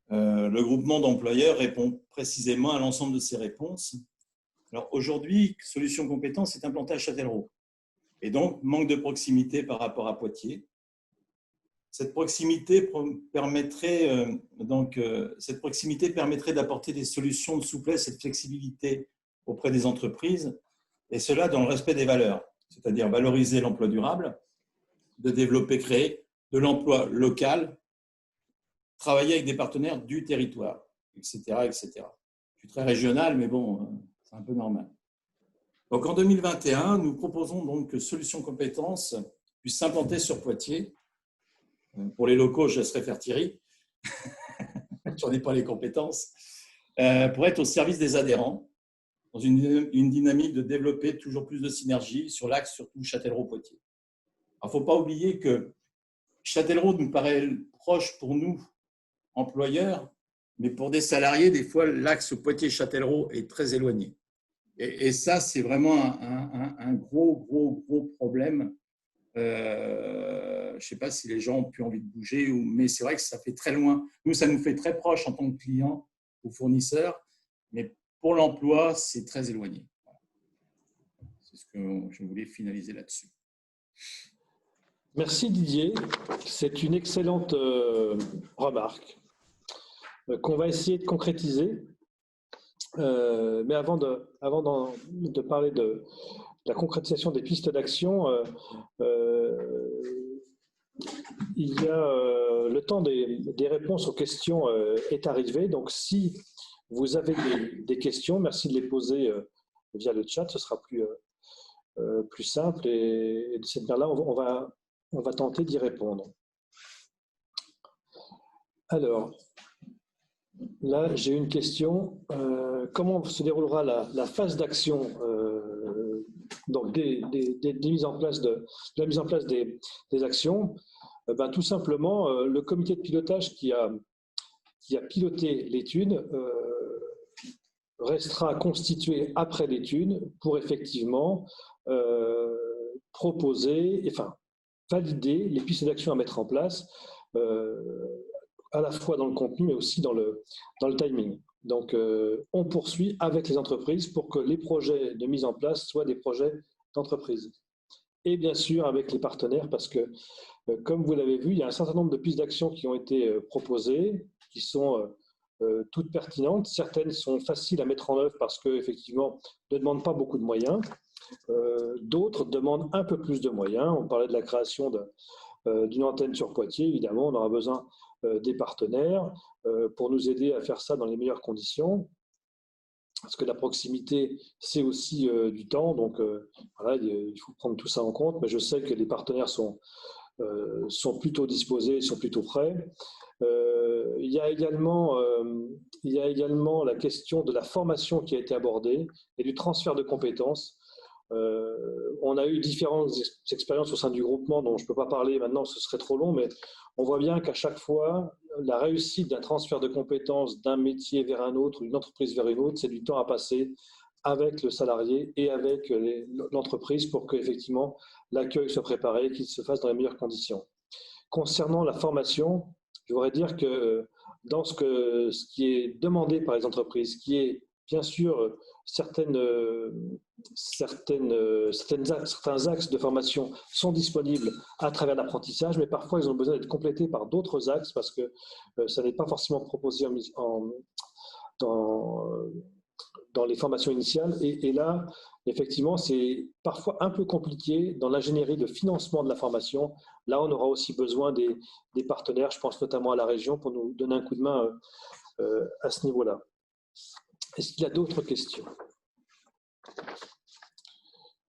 Le groupement d'employeurs répond précisément à l'ensemble de ces réponses. Alors aujourd'hui, Solutions Compétences est implanté à Châtellerault et donc manque de proximité par rapport à Poitiers. Cette proximité permettrait d'apporter des solutions de souplesse et de flexibilité auprès des entreprises, et cela dans le respect des valeurs, c'est-à-dire valoriser l'emploi durable, de développer, créer de l'emploi local, travailler avec des partenaires du territoire, etc., etc. Je suis très régional, mais bon, c'est un peu normal. Donc en 2021, nous proposons donc que Solutions Compétences puisse s'implanter sur Poitiers. Pour les locaux, je laisserai faire Thierry. Je n'en ai pas les compétences. Pour être au service des adhérents, dans une dynamique de développer toujours plus de synergie sur l'axe, surtout Châtellerault-Poitiers. Il ne faut pas oublier que Châtellerault nous paraît proche pour nous, employeurs, mais pour des salariés, des fois, l'axe Poitiers-Châtellerault est très éloigné. Et ça, c'est vraiment un gros problème. Je ne sais pas si les gens ont plus envie de bouger, mais c'est vrai que ça fait très loin. Nous, ça nous fait très proche en tant que client ou fournisseur, mais pour l'emploi, c'est très éloigné. C'est ce que je voulais finaliser là-dessus. Merci Didier. C'est une excellente remarque qu'on va essayer de concrétiser. Mais avant de parler de la concrétisation des pistes d'action, le temps des réponses aux questions est arrivé. Donc, si vous avez des questions, merci de les poser via le chat, ce sera plus simple. Et de cette manière-là, on va tenter d'y répondre. Alors, là, j'ai une question. Comment se déroulera la phase d'action donc de la mise en place des actions? Tout simplement, le comité de pilotage qui a piloté l'étude restera constitué après l'étude pour effectivement proposer, valider les pistes d'action à mettre en place, à la fois dans le contenu mais aussi dans le timing. Donc, on poursuit avec les entreprises pour que les projets de mise en place soient des projets d'entreprise. Et bien sûr avec les partenaires, parce que, comme vous l'avez vu, il y a un certain nombre de pistes d'action qui ont été proposées, qui sont toutes pertinentes. Certaines sont faciles à mettre en œuvre parce qu'effectivement, ne demandent pas beaucoup de moyens. D'autres demandent un peu plus de moyens. On parlait de la création d'une antenne sur Poitiers. Évidemment, on aura besoin des partenaires pour nous aider à faire ça dans les meilleures conditions. Parce que la proximité, c'est aussi du temps. Donc, voilà, il faut prendre tout ça en compte. Mais je sais que les partenaires sont plutôt disposés, sont plutôt prêts. Il y a également la question de la formation qui a été abordée et du transfert de compétences. On a eu différentes expériences au sein du groupement dont je ne peux pas parler maintenant, ce serait trop long, mais on voit bien qu'à chaque fois, la réussite d'un transfert de compétences d'un métier vers un autre, d'une entreprise vers une autre, c'est du temps à passer avec le salarié et avec l'entreprise pour qu'effectivement l'accueil soit préparé et qu'il se fasse dans les meilleures conditions. Concernant la formation, je voudrais dire que dans ce qui est demandé par les entreprises, qui est bien sûr certains axes de formation sont disponibles à travers l'apprentissage, mais parfois ils ont besoin d'être complétés par d'autres axes parce que ça n'est pas forcément proposé dans les formations initiales. Et là, effectivement, c'est parfois un peu compliqué dans l'ingénierie de financement de la formation. Là, on aura aussi besoin des partenaires, je pense notamment à la région, pour nous donner un coup de main à ce niveau-là. Est-ce qu'il y a d'autres questions?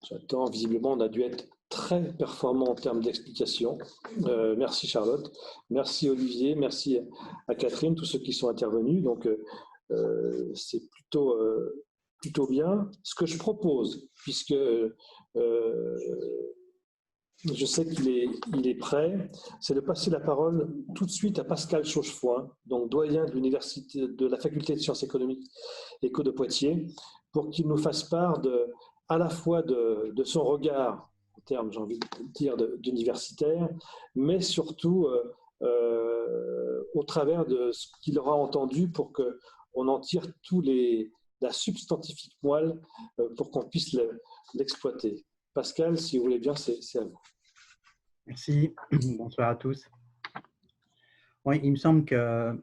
J'attends. Visiblement, on a dû être très performant en termes d'explication. Merci Charlotte, merci Olivier, merci à Catherine, tous ceux qui sont intervenus. Donc, c'est plutôt bien. Ce que je propose, puisque je sais qu'il est prêt, c'est de passer la parole tout de suite à Pascal Chauchefoin, donc doyen de la faculté de sciences économiques Éco de Poitiers, pour qu'il nous fasse part à la fois de son regard, en termes, j'ai envie de dire, d'universitaire, mais surtout au travers de ce qu'il aura entendu pour qu'on en tire la substantifique moelle pour qu'on puisse l'exploiter. Pascal, si vous voulez bien, c'est à vous. Merci. Bonsoir à tous. Oui, il me semble qu'il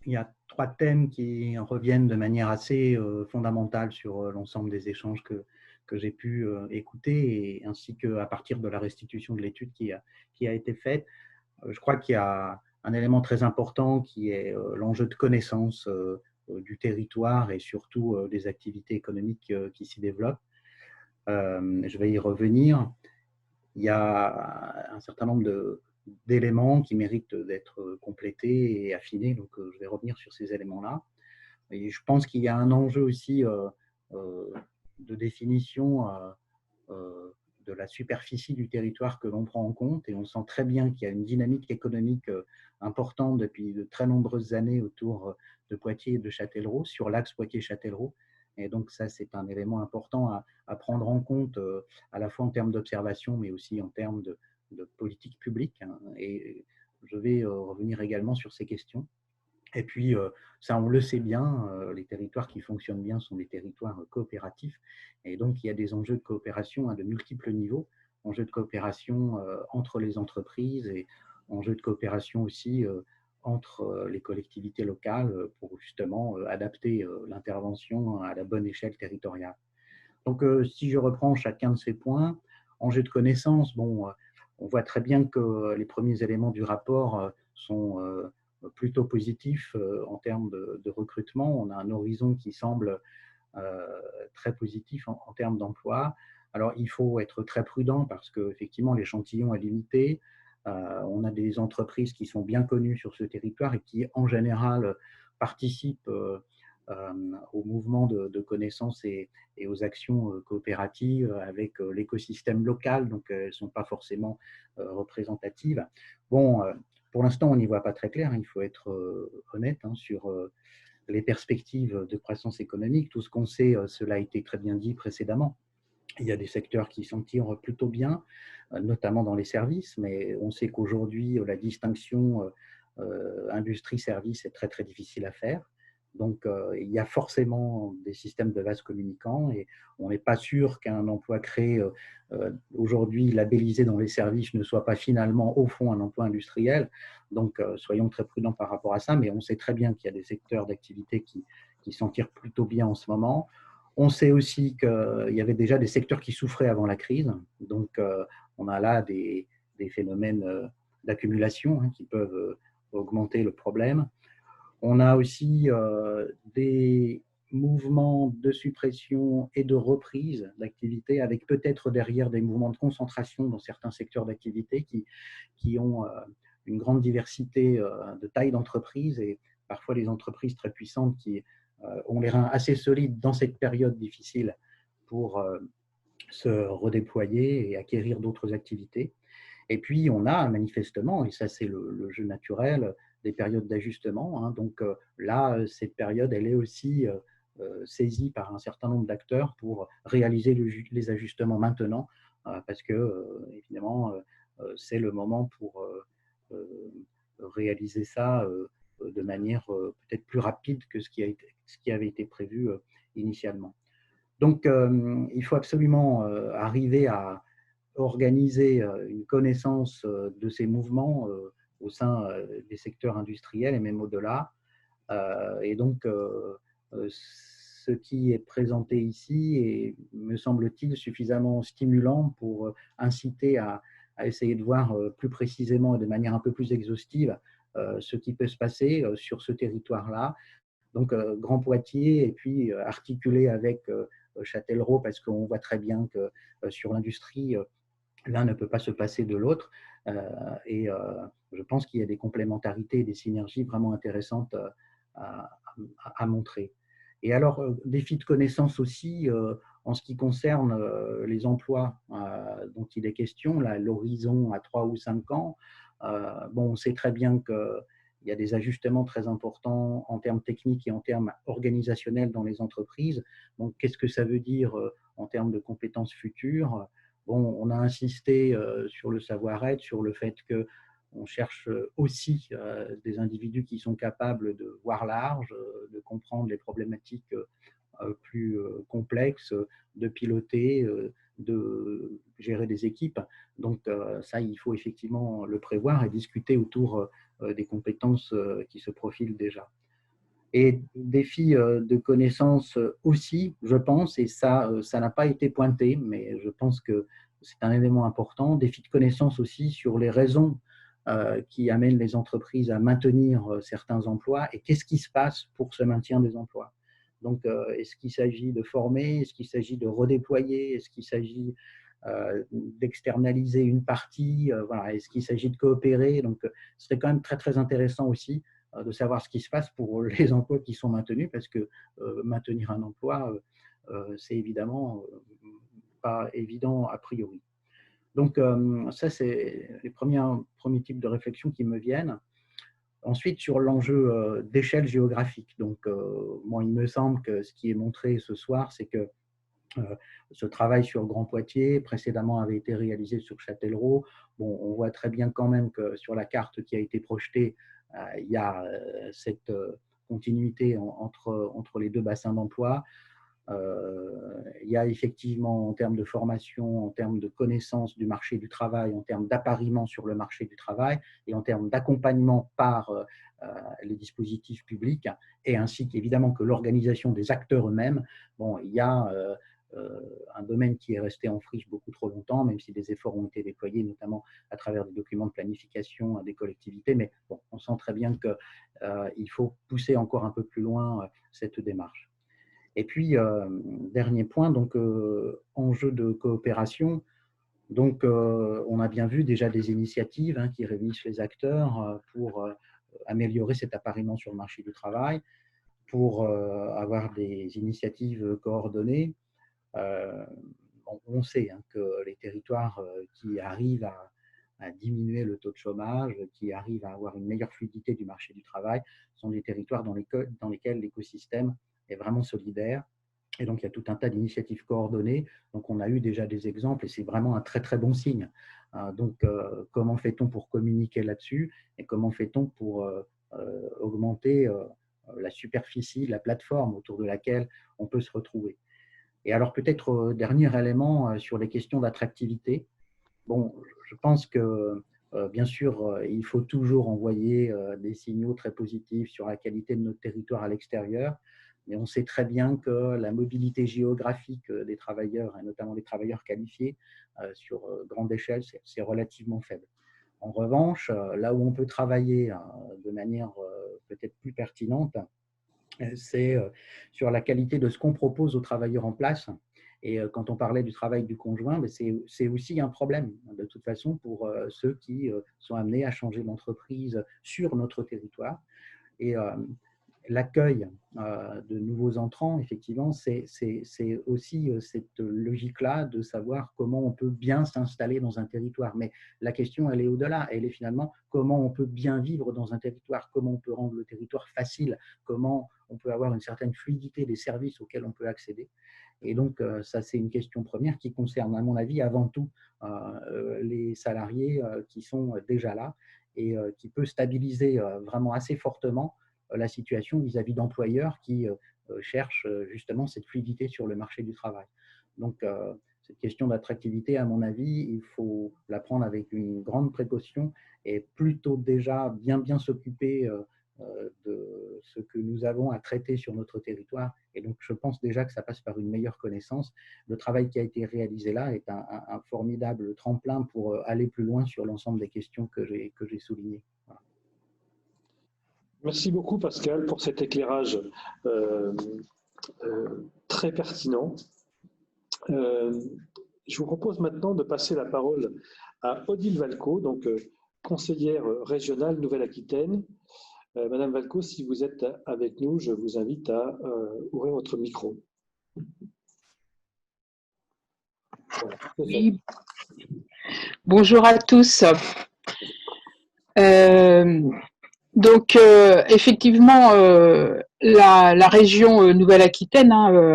y a 3 thèmes qui reviennent de manière assez fondamentale sur l'ensemble des échanges que j'ai pu écouter, ainsi qu'à partir de la restitution de l'étude qui a été faite. Je crois qu'il y a un élément très important qui est l'enjeu de connaissance du territoire et surtout des activités économiques qui s'y développent. Je vais y revenir. Il y a un certain nombre d'éléments qui méritent d'être complétés et affinés, donc je vais revenir sur ces éléments-là. Et je pense qu'il y a un enjeu aussi de définition de la superficie du territoire que l'on prend en compte, et on sent très bien qu'il y a une dynamique économique importante depuis de très nombreuses années autour de Poitiers et de Châtellerault, sur l'axe Poitiers-Châtellerault. Et donc ça, c'est un élément important à prendre en compte, à la fois en termes d'observation, mais aussi en termes de politique publique. Et je vais revenir également sur ces questions. Et puis, ça, on le sait bien, les territoires qui fonctionnent bien sont des territoires coopératifs. Et donc, il y a des enjeux de coopération à de multiples niveaux, enjeux de coopération entre les entreprises et enjeux de coopération aussi entre les collectivités locales pour justement adapter l'intervention à la bonne échelle territoriale. Donc, si je reprends chacun de ces points, enjeux de connaissance, bon, on voit très bien que les premiers éléments du rapport sont plutôt positifs en termes de recrutement. On a un horizon qui semble très positif en termes d'emploi. Alors, il faut être très prudent parce qu'effectivement, l'échantillon est limité. On a des entreprises qui sont bien connues sur ce territoire et qui, en général, participent au mouvement de connaissances et aux actions coopératives avec l'écosystème local, donc elles ne sont pas forcément représentatives. Bon, pour l'instant, on n'y voit pas très clair, il faut être honnête sur les perspectives de croissance économique. Tout ce qu'on sait, cela a été très bien dit précédemment. Il y a des secteurs qui s'en tirent plutôt bien, notamment dans les services, mais on sait qu'aujourd'hui, la distinction industrie-service est très, très difficile à faire. Donc, il y a forcément des systèmes de vases communicants et on n'est pas sûr qu'un emploi créé aujourd'hui, labellisé dans les services, ne soit pas finalement, au fond, un emploi industriel. Donc, soyons très prudents par rapport à ça, mais on sait très bien qu'il y a des secteurs d'activité qui s'en tirent plutôt bien en ce moment. On sait aussi qu'il y avait déjà des secteurs qui souffraient avant la crise. Donc, on a là des phénomènes d'accumulation qui peuvent augmenter le problème. On a aussi des mouvements de suppression et de reprise d'activité, avec peut-être derrière des mouvements de concentration dans certains secteurs d'activité qui ont une grande diversité de tailles d'entreprises et parfois des entreprises très puissantes qui ont les reins assez solides dans cette période difficile pour se redéployer et acquérir d'autres activités. Et puis, on a manifestement, et ça c'est le jeu naturel, des périodes d'ajustement. Donc là, cette période, elle est aussi saisie par un certain nombre d'acteurs pour réaliser les ajustements maintenant, parce que, évidemment, c'est le moment pour réaliser ça de manière peut-être plus rapide que ce qui avait été prévu initialement. Donc, il faut absolument arriver à organiser une connaissance de ces mouvements au sein des secteurs industriels et même au-delà. Et donc, ce qui est présenté ici est, me semble-t-il, suffisamment stimulant pour inciter à essayer de voir plus précisément et de manière un peu plus exhaustive ce qui peut se passer sur ce territoire-là. Donc, Grand Poitiers et puis articulé avec Châtellerault, parce qu'on voit très bien que sur l'industrie, l'un ne peut pas se passer de l'autre. Et je pense qu'il y a des complémentarités et des synergies vraiment intéressantes à montrer. Et alors, défi de connaissance aussi en ce qui concerne les emplois dont il est question, l'horizon à 3 ou 5 ans. Bon, on sait très bien qu'il y a des ajustements très importants en termes techniques et en termes organisationnels dans les entreprises. Donc, qu'est-ce que ça veut dire en termes de compétences futures ? Bon, on a insisté sur le savoir-être, sur le fait qu'on cherche aussi des individus qui sont capables de voir large, de comprendre les problématiques plus complexes, de piloter, de gérer des équipes. Donc ça, il faut effectivement le prévoir et discuter autour des compétences qui se profilent déjà. Et défi de connaissance aussi, je pense, et ça n'a pas été pointé, mais je pense que c'est un élément important, défi de connaissance aussi sur les raisons qui amènent les entreprises à maintenir certains emplois et qu'est-ce qui se passe pour ce maintien des emplois. Donc, est-ce qu'il s'agit de former, est-ce qu'il s'agit de redéployer, est-ce qu'il s'agit d'externaliser une partie, voilà, est-ce qu'il s'agit de coopérer. Donc, ce serait quand même très, très intéressant aussi de savoir ce qui se passe pour les emplois qui sont maintenus, parce que maintenir un emploi, c'est évidemment pas évident a priori. Donc, ça, c'est les premiers types de réflexions qui me viennent. Ensuite, sur l'enjeu d'échelle géographique. Donc, moi, il me semble que ce qui est montré ce soir, c'est que ce travail sur Grand Poitiers, précédemment, avait été réalisé sur Châtellerault. Bon, on voit très bien quand même que sur la carte qui a été projetée, il y a cette continuité entre les deux bassins d'emploi. Il y a effectivement, en termes de formation, en termes de connaissance du marché du travail, en termes d'appariement sur le marché du travail et en termes d'accompagnement par les dispositifs publics, et ainsi qu'évidemment que l'organisation des acteurs eux-mêmes, bon, il y a un domaine qui est resté en friche beaucoup trop longtemps, même si des efforts ont été déployés, notamment à travers des documents de planification des collectivités. Mais bon, on sent très bien qu'il faut pousser encore un peu plus loin cette démarche. Et puis, dernier point, donc enjeu de coopération. Donc, on a bien vu déjà des initiatives qui réunissent les acteurs pour améliorer cet appariement sur le marché du travail, pour avoir des initiatives coordonnées. On sait que les territoires qui arrivent à diminuer le taux de chômage, qui arrivent à avoir une meilleure fluidité du marché du travail, sont des territoires dans lesquels l'écosystème est vraiment solidaire. Et donc, il y a tout un tas d'initiatives coordonnées. Donc, on a eu déjà des exemples et c'est vraiment un très, très bon signe. Donc, comment fait-on pour communiquer là-dessus et comment fait-on pour augmenter la superficie, la plateforme autour de laquelle on peut se retrouver. Et alors, peut-être dernier élément sur les questions d'attractivité. Bon, je pense que, bien sûr, il faut toujours envoyer des signaux très positifs sur la qualité de notre territoire à l'extérieur. Mais on sait très bien que la mobilité géographique des travailleurs, et notamment des travailleurs qualifiés, sur grande échelle, c'est relativement faible. En revanche, là où on peut travailler de manière peut-être plus pertinente, c'est sur la qualité de ce qu'on propose aux travailleurs en place. Et quand on parlait du travail du conjoint, c'est aussi un problème, de toute façon, pour ceux qui sont amenés à changer d'entreprise sur notre territoire. Et l'accueil de nouveaux entrants, effectivement, c'est aussi cette logique-là de savoir comment on peut bien s'installer dans un territoire. Mais la question, elle est au-delà. Elle est finalement comment on peut bien vivre dans un territoire, comment on peut rendre le territoire facile, comment on peut avoir une certaine fluidité des services auxquels on peut accéder. Et donc, ça, c'est une question première qui concerne, à mon avis, avant tout les salariés qui sont déjà là et qui peut stabiliser vraiment assez fortement la situation vis-à-vis d'employeurs qui cherchent justement cette fluidité sur le marché du travail. Donc, cette question d'attractivité, à mon avis, il faut la prendre avec une grande précaution et plutôt déjà bien s'occuper de ce que nous avons à traiter sur notre territoire. Et donc, je pense déjà que ça passe par une meilleure connaissance. Le travail qui a été réalisé là est un formidable tremplin pour aller plus loin sur l'ensemble des questions que j'ai soulignées. Voilà. Merci beaucoup Pascal pour cet éclairage très pertinent. Je vous propose maintenant de passer la parole à Odile Valco, donc conseillère régionale Nouvelle-Aquitaine. Madame Valco, si vous êtes avec nous, je vous invite à ouvrir votre micro. Voilà. Oui. Bonjour à tous. Donc, effectivement, la région Nouvelle-Aquitaine,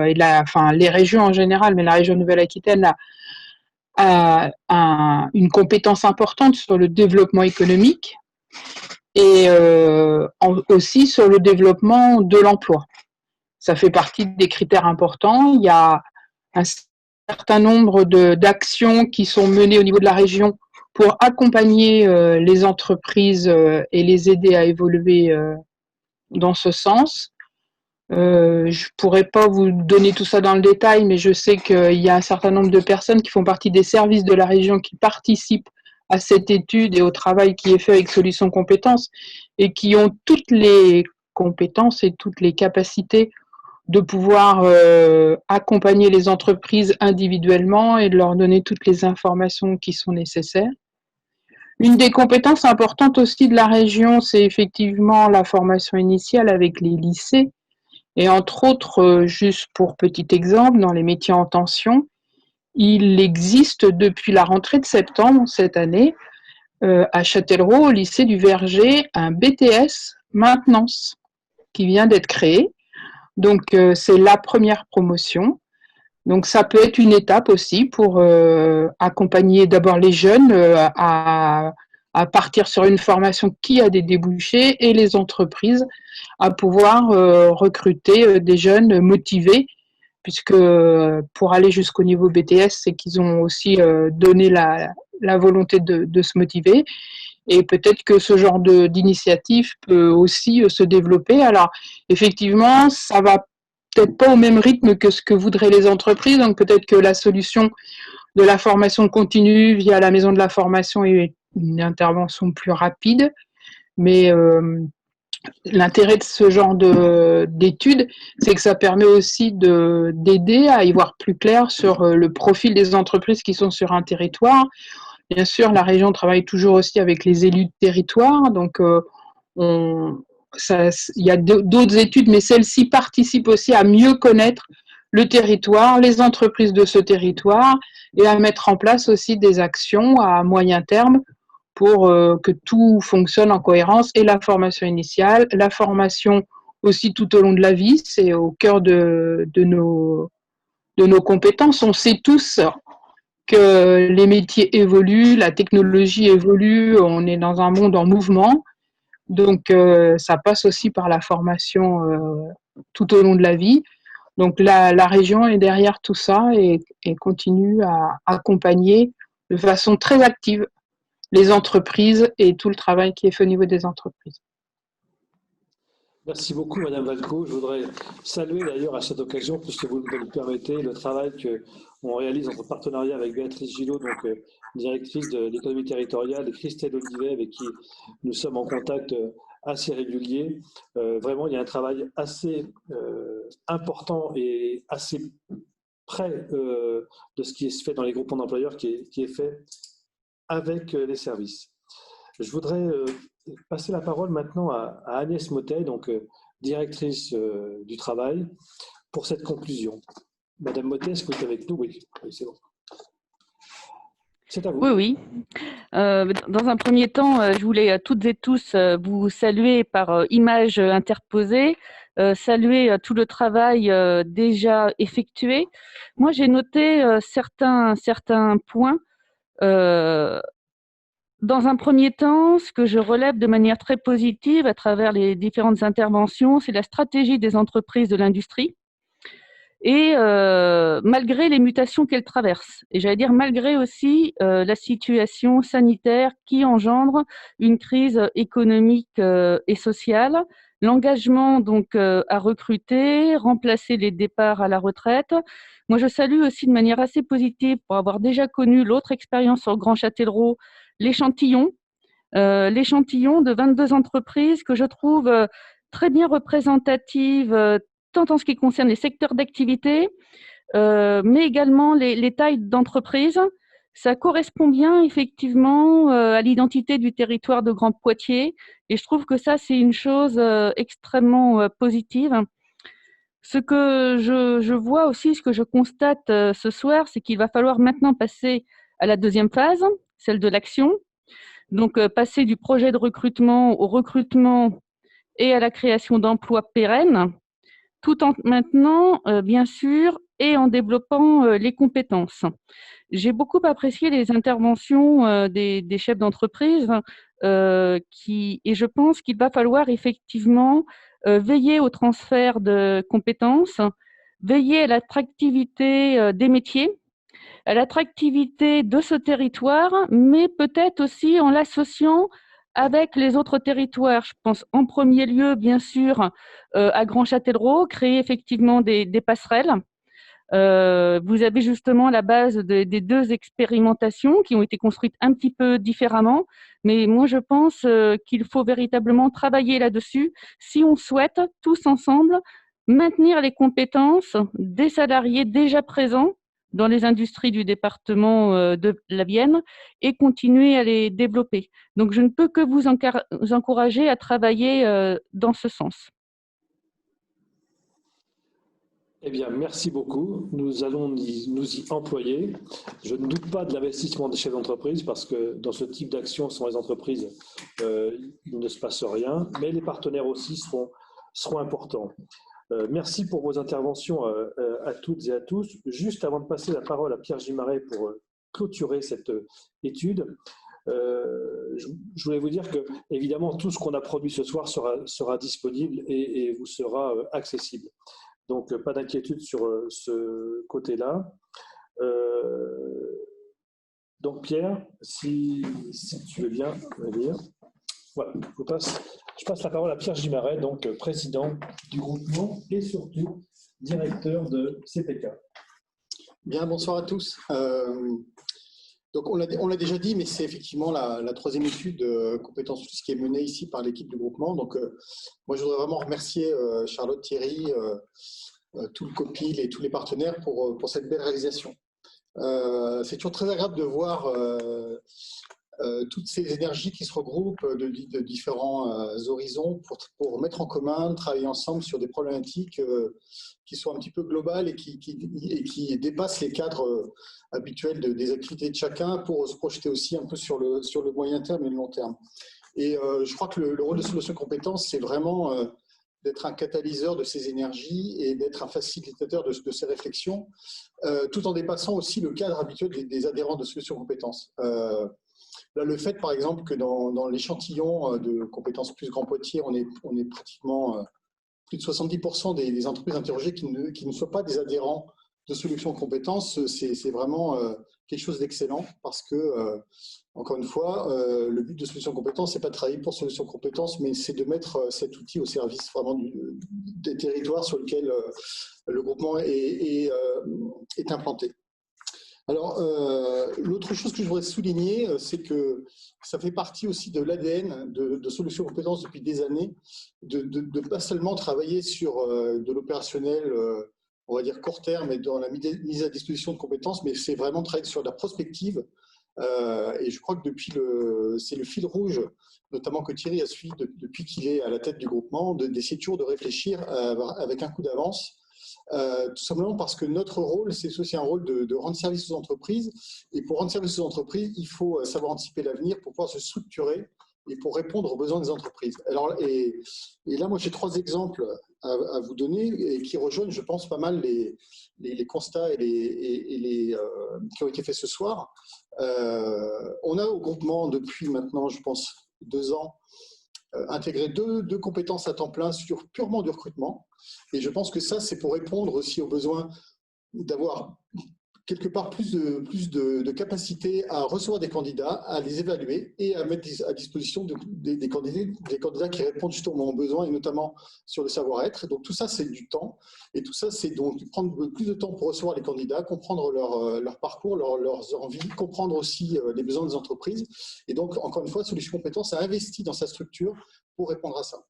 et les régions en général, mais la région Nouvelle-Aquitaine a une compétence importante sur le développement économique et aussi sur le développement de l'emploi. Ça fait partie des critères importants. Il y a un certain nombre d'actions qui sont menées au niveau de la région pour accompagner les entreprises et les aider à évoluer dans ce sens. Je ne pourrais pas vous donner tout ça dans le détail, mais je sais qu'il y a un certain nombre de personnes qui font partie des services de la région qui participent à cette étude et au travail qui est fait avec Solutions Compétences et qui ont toutes les compétences et toutes les capacités de pouvoir accompagner les entreprises individuellement et de leur donner toutes les informations qui sont nécessaires. Une des compétences importantes aussi de la région, c'est effectivement la formation initiale avec les lycées. Et entre autres, juste pour petit exemple, dans les métiers en tension, il existe depuis la rentrée de septembre cette année, à Châtellerault, au lycée du Verger, un BTS maintenance qui vient d'être créé. Donc, c'est la première promotion. Donc, ça peut être une étape aussi pour accompagner d'abord les jeunes à partir sur une formation qui a des débouchés et les entreprises à pouvoir recruter des jeunes motivés, puisque pour aller jusqu'au niveau BTS, c'est qu'ils ont aussi donné la volonté de se motiver. Et peut-être que ce genre d'initiative peut aussi se développer. Alors, effectivement, ça va peut-être pas au même rythme que ce que voudraient les entreprises. Donc peut-être que la solution de la formation continue via la maison de la formation est une intervention plus rapide. Mais l'intérêt de ce genre d'études, c'est que ça permet aussi d'aider à y voir plus clair sur le profil des entreprises qui sont sur un territoire. Bien sûr, la région travaille toujours aussi avec les élus de territoire, donc il y a d'autres études, mais celle-ci participe aussi à mieux connaître le territoire, les entreprises de ce territoire, et à mettre en place aussi des actions à moyen terme pour que tout fonctionne en cohérence, et la formation initiale, la formation aussi tout au long de la vie, c'est au cœur de nos compétences. On sait tous que les métiers évoluent, la technologie évolue, on est dans un monde en mouvement, donc ça passe aussi par la formation tout au long de la vie. Donc la région est derrière tout ça et continue à accompagner de façon très active les entreprises et tout le travail qui est fait au niveau des entreprises. Merci beaucoup, Madame Valco. Je voudrais saluer d'ailleurs à cette occasion, puisque vous nous permettez, le travail qu'on réalise en partenariat avec Béatrice Gillot, donc directrice de l'économie territoriale, et Christelle Olivet, avec qui nous sommes en contact assez régulier. Vraiment, il y a un travail assez important et assez près de ce qui est fait dans les groupements d'employeurs qui est fait avec les services. Je voudrais passer la parole maintenant à Agnès Mottet, donc directrice du travail, pour cette conclusion. Madame Mottet, est-ce que vous êtes avec nous? Oui, c'est bon. C'est à vous. Oui. Dans un premier temps, je voulais toutes et tous vous saluer par image interposée, saluer tout le travail déjà effectué. Moi, j'ai noté certains points. Dans un premier temps, ce que je relève de manière très positive à travers les différentes interventions, c'est la stratégie des entreprises de l'industrie. Et malgré les mutations qu'elles traversent, et j'allais dire malgré aussi la situation sanitaire qui engendre une crise économique et sociale, l'engagement donc à recruter, remplacer les départs à la retraite. Moi, je salue aussi de manière assez positive, pour avoir déjà connu l'autre expérience sur Grand Châtellerault, l'échantillon de 22 entreprises que je trouve très bien représentatives, tant en ce qui concerne les secteurs d'activité, mais également les tailles d'entreprise. Ça correspond bien effectivement à l'identité du territoire de Grand Poitiers, et je trouve que ça, c'est une chose extrêmement positive. Ce que je vois aussi, ce que je constate ce soir, c'est qu'il va falloir maintenant passer à la deuxième phase, celle de l'action. Donc, passer du projet de recrutement au recrutement et à la création d'emplois pérennes, tout en maintenant, bien sûr, et en développant les compétences. J'ai beaucoup apprécié les interventions des chefs d'entreprise et je pense qu'il va falloir effectivement veiller au transfert de compétences, veiller à l'attractivité des métiers, à l'attractivité de ce territoire, mais peut-être aussi en l'associant avec les autres territoires. Je pense en premier lieu, bien sûr, à Grand Châtellerault, créer effectivement des passerelles. Vous avez justement la base des deux expérimentations qui ont été construites un petit peu différemment, mais moi je pense qu'il faut véritablement travailler là-dessus si on souhaite tous ensemble maintenir les compétences des salariés déjà présents dans les industries du département de la Vienne et continuer à les développer. Donc, je ne peux que vous encourager à travailler dans ce sens. Eh bien, merci beaucoup. Nous allons nous y employer. Je ne doute pas de l'investissement des chefs d'entreprise parce que dans ce type d'action, sans les entreprises, il ne se passe rien, mais les partenaires aussi seront importants. Merci pour vos interventions à toutes et à tous. Juste avant de passer la parole à Pierre Gimaret pour clôturer cette étude, je voulais vous dire que, évidemment, tout ce qu'on a produit ce soir sera disponible et vous sera accessible. Donc, pas d'inquiétude sur ce côté-là. Donc, Pierre, si tu veux bien venir. Voilà, je passe la parole à Pierre Gimaret, donc président du groupement et surtout directeur de CPK. Bien, bonsoir à tous. Donc on l'a déjà dit, mais c'est effectivement la troisième étude compétences plus qui est menée ici par l'équipe du groupement. Donc moi, je voudrais vraiment remercier Charlotte, Thierry, tout le COPIL et tous les partenaires pour cette belle réalisation. C'est toujours très agréable de voir toutes ces énergies qui se regroupent de différents horizons pour mettre en commun, travailler ensemble sur des problématiques qui sont un petit peu globales et qui dépassent les cadres habituels des activités de chacun pour se projeter aussi un peu sur le moyen terme et le long terme. Et je crois que le rôle de Solutions Compétences, c'est vraiment d'être un catalyseur de ces énergies et d'être un facilitateur de ces réflexions, tout en dépassant aussi le cadre habituel des adhérents de Solutions Compétences. Là, le fait, par exemple, que dans l'échantillon de compétences plus Grand Poitiers, on est pratiquement plus de 70% des entreprises interrogées qui ne soient pas des adhérents de Solutions Compétences, c'est vraiment quelque chose d'excellent parce que, encore une fois, le but de Solutions Compétences, c'est pas de travailler pour Solutions Compétences, mais c'est de mettre cet outil au service vraiment des territoires sur lesquels le groupement est implanté. Alors, l'autre chose que je voudrais souligner, c'est que ça fait partie aussi de l'ADN de Solutions Compétences depuis des années, de pas seulement travailler sur de l'opérationnel, on va dire court terme et dans la mise à disposition de compétences, mais c'est vraiment travailler sur la prospective. Et je crois que c'est le fil rouge, notamment que Thierry a suivi depuis qu'il est à la tête du groupement, d'essayer toujours de réfléchir avec un coup d'avance. Tout simplement parce que notre rôle, c'est aussi un rôle de rendre service aux entreprises. Et pour rendre service aux entreprises, il faut savoir anticiper l'avenir pour pouvoir se structurer et pour répondre aux besoins des entreprises. Alors, et là, moi, j'ai 3 exemples à vous donner et qui rejoignent, je pense, pas mal les constats qui ont été faits ce soir. On a au groupement, depuis maintenant, je pense, 2 ans, intégrer deux compétences à temps plein sur purement du recrutement. Et je pense que ça, c'est pour répondre aussi aux besoins d'avoir quelque part plus de capacité à recevoir des candidats, à les évaluer et à mettre à disposition des candidats qui répondent justement aux besoins et notamment sur le savoir-être. Donc tout ça, c'est du temps. Et tout ça, c'est donc prendre plus de temps pour recevoir les candidats, comprendre leur parcours, leurs envies, comprendre aussi les besoins des entreprises. Et donc, encore une fois, Solutions Compétences a investi dans sa structure pour répondre à ça.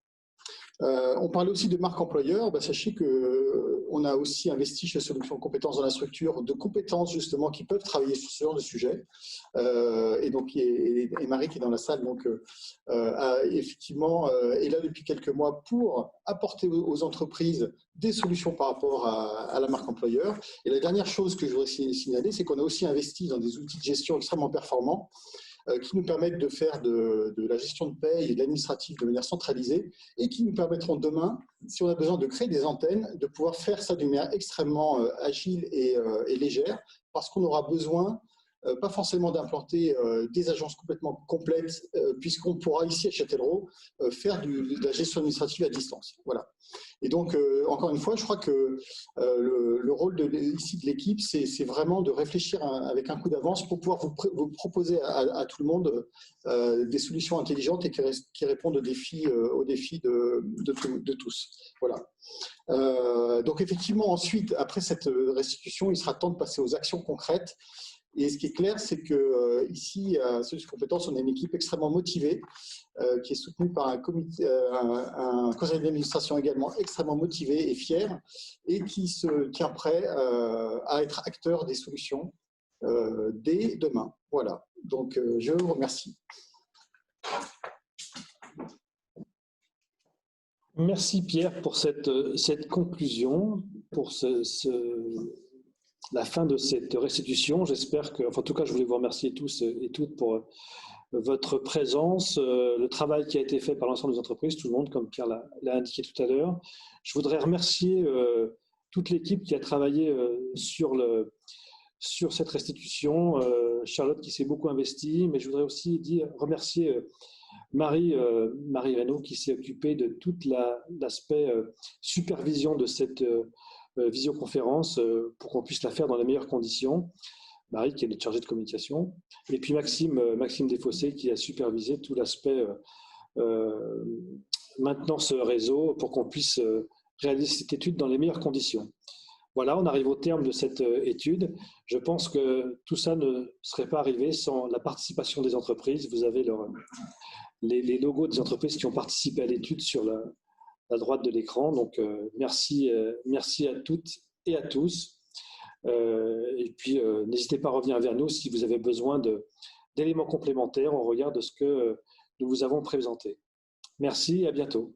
On parlait aussi de marque employeur. Sachez qu'on a aussi investi chez Solutions Compétences dans la structure de compétences justement qui peuvent travailler sur ce genre de sujet. Et donc, et Marie qui est dans la salle, donc effectivement est là depuis quelques mois pour apporter aux entreprises des solutions par rapport à la marque employeur. Et la dernière chose que je voudrais signaler, c'est qu'on a aussi investi dans des outils de gestion extrêmement performants qui nous permettent de faire de la gestion de paye et de l'administratif de manière centralisée et qui nous permettront demain, si on a besoin de créer des antennes, de pouvoir faire ça d'une manière extrêmement agile et légère parce qu'on aura besoin pas forcément d'implanter des agences complètement complètes puisqu'on pourra ici à Châtellerault faire de la gestion administrative à distance. Voilà. Et donc, encore une fois, je crois que le rôle ici de l'équipe, c'est vraiment de réfléchir avec un coup d'avance pour pouvoir vous proposer à tout le monde des solutions intelligentes et qui répondent aux défis de tous. Voilà. Donc, effectivement, ensuite, après cette restitution, il sera temps de passer aux actions concrètes. Et ce qui est clair, c'est qu'ici, à Solutions Compétences, on a une équipe extrêmement motivée qui est soutenue par un conseil d'administration également extrêmement motivé et fier et qui se tient prêt à être acteur des solutions dès demain. Voilà. Donc, je vous remercie. Merci Pierre pour cette conclusion, pour la fin de cette restitution. J'espère que, enfin, en tout cas, je voulais vous remercier tous et toutes pour votre présence, le travail qui a été fait par l'ensemble des entreprises, tout le monde, comme Pierre l'a indiqué tout à l'heure. Je voudrais remercier toute l'équipe qui a travaillé sur cette restitution, Charlotte qui s'est beaucoup investie, mais je voudrais aussi remercier Marie Reynaud qui s'est occupée de tout l'aspect supervision de cette visioconférence pour qu'on puisse la faire dans les meilleures conditions. Marie qui est chargée de communication. Et puis Maxime Desfossés qui a supervisé tout l'aspect maintenance réseau pour qu'on puisse réaliser cette étude dans les meilleures conditions. Voilà, on arrive au terme de cette étude. Je pense que tout ça ne serait pas arrivé sans la participation des entreprises. Vous avez les logos des entreprises qui ont participé à l'étude sur la droite de l'écran. Donc, merci à toutes et à tous. Et puis, n'hésitez pas à revenir vers nous si vous avez besoin d'éléments complémentaires au regard de ce que nous vous avons présenté. Merci et à bientôt.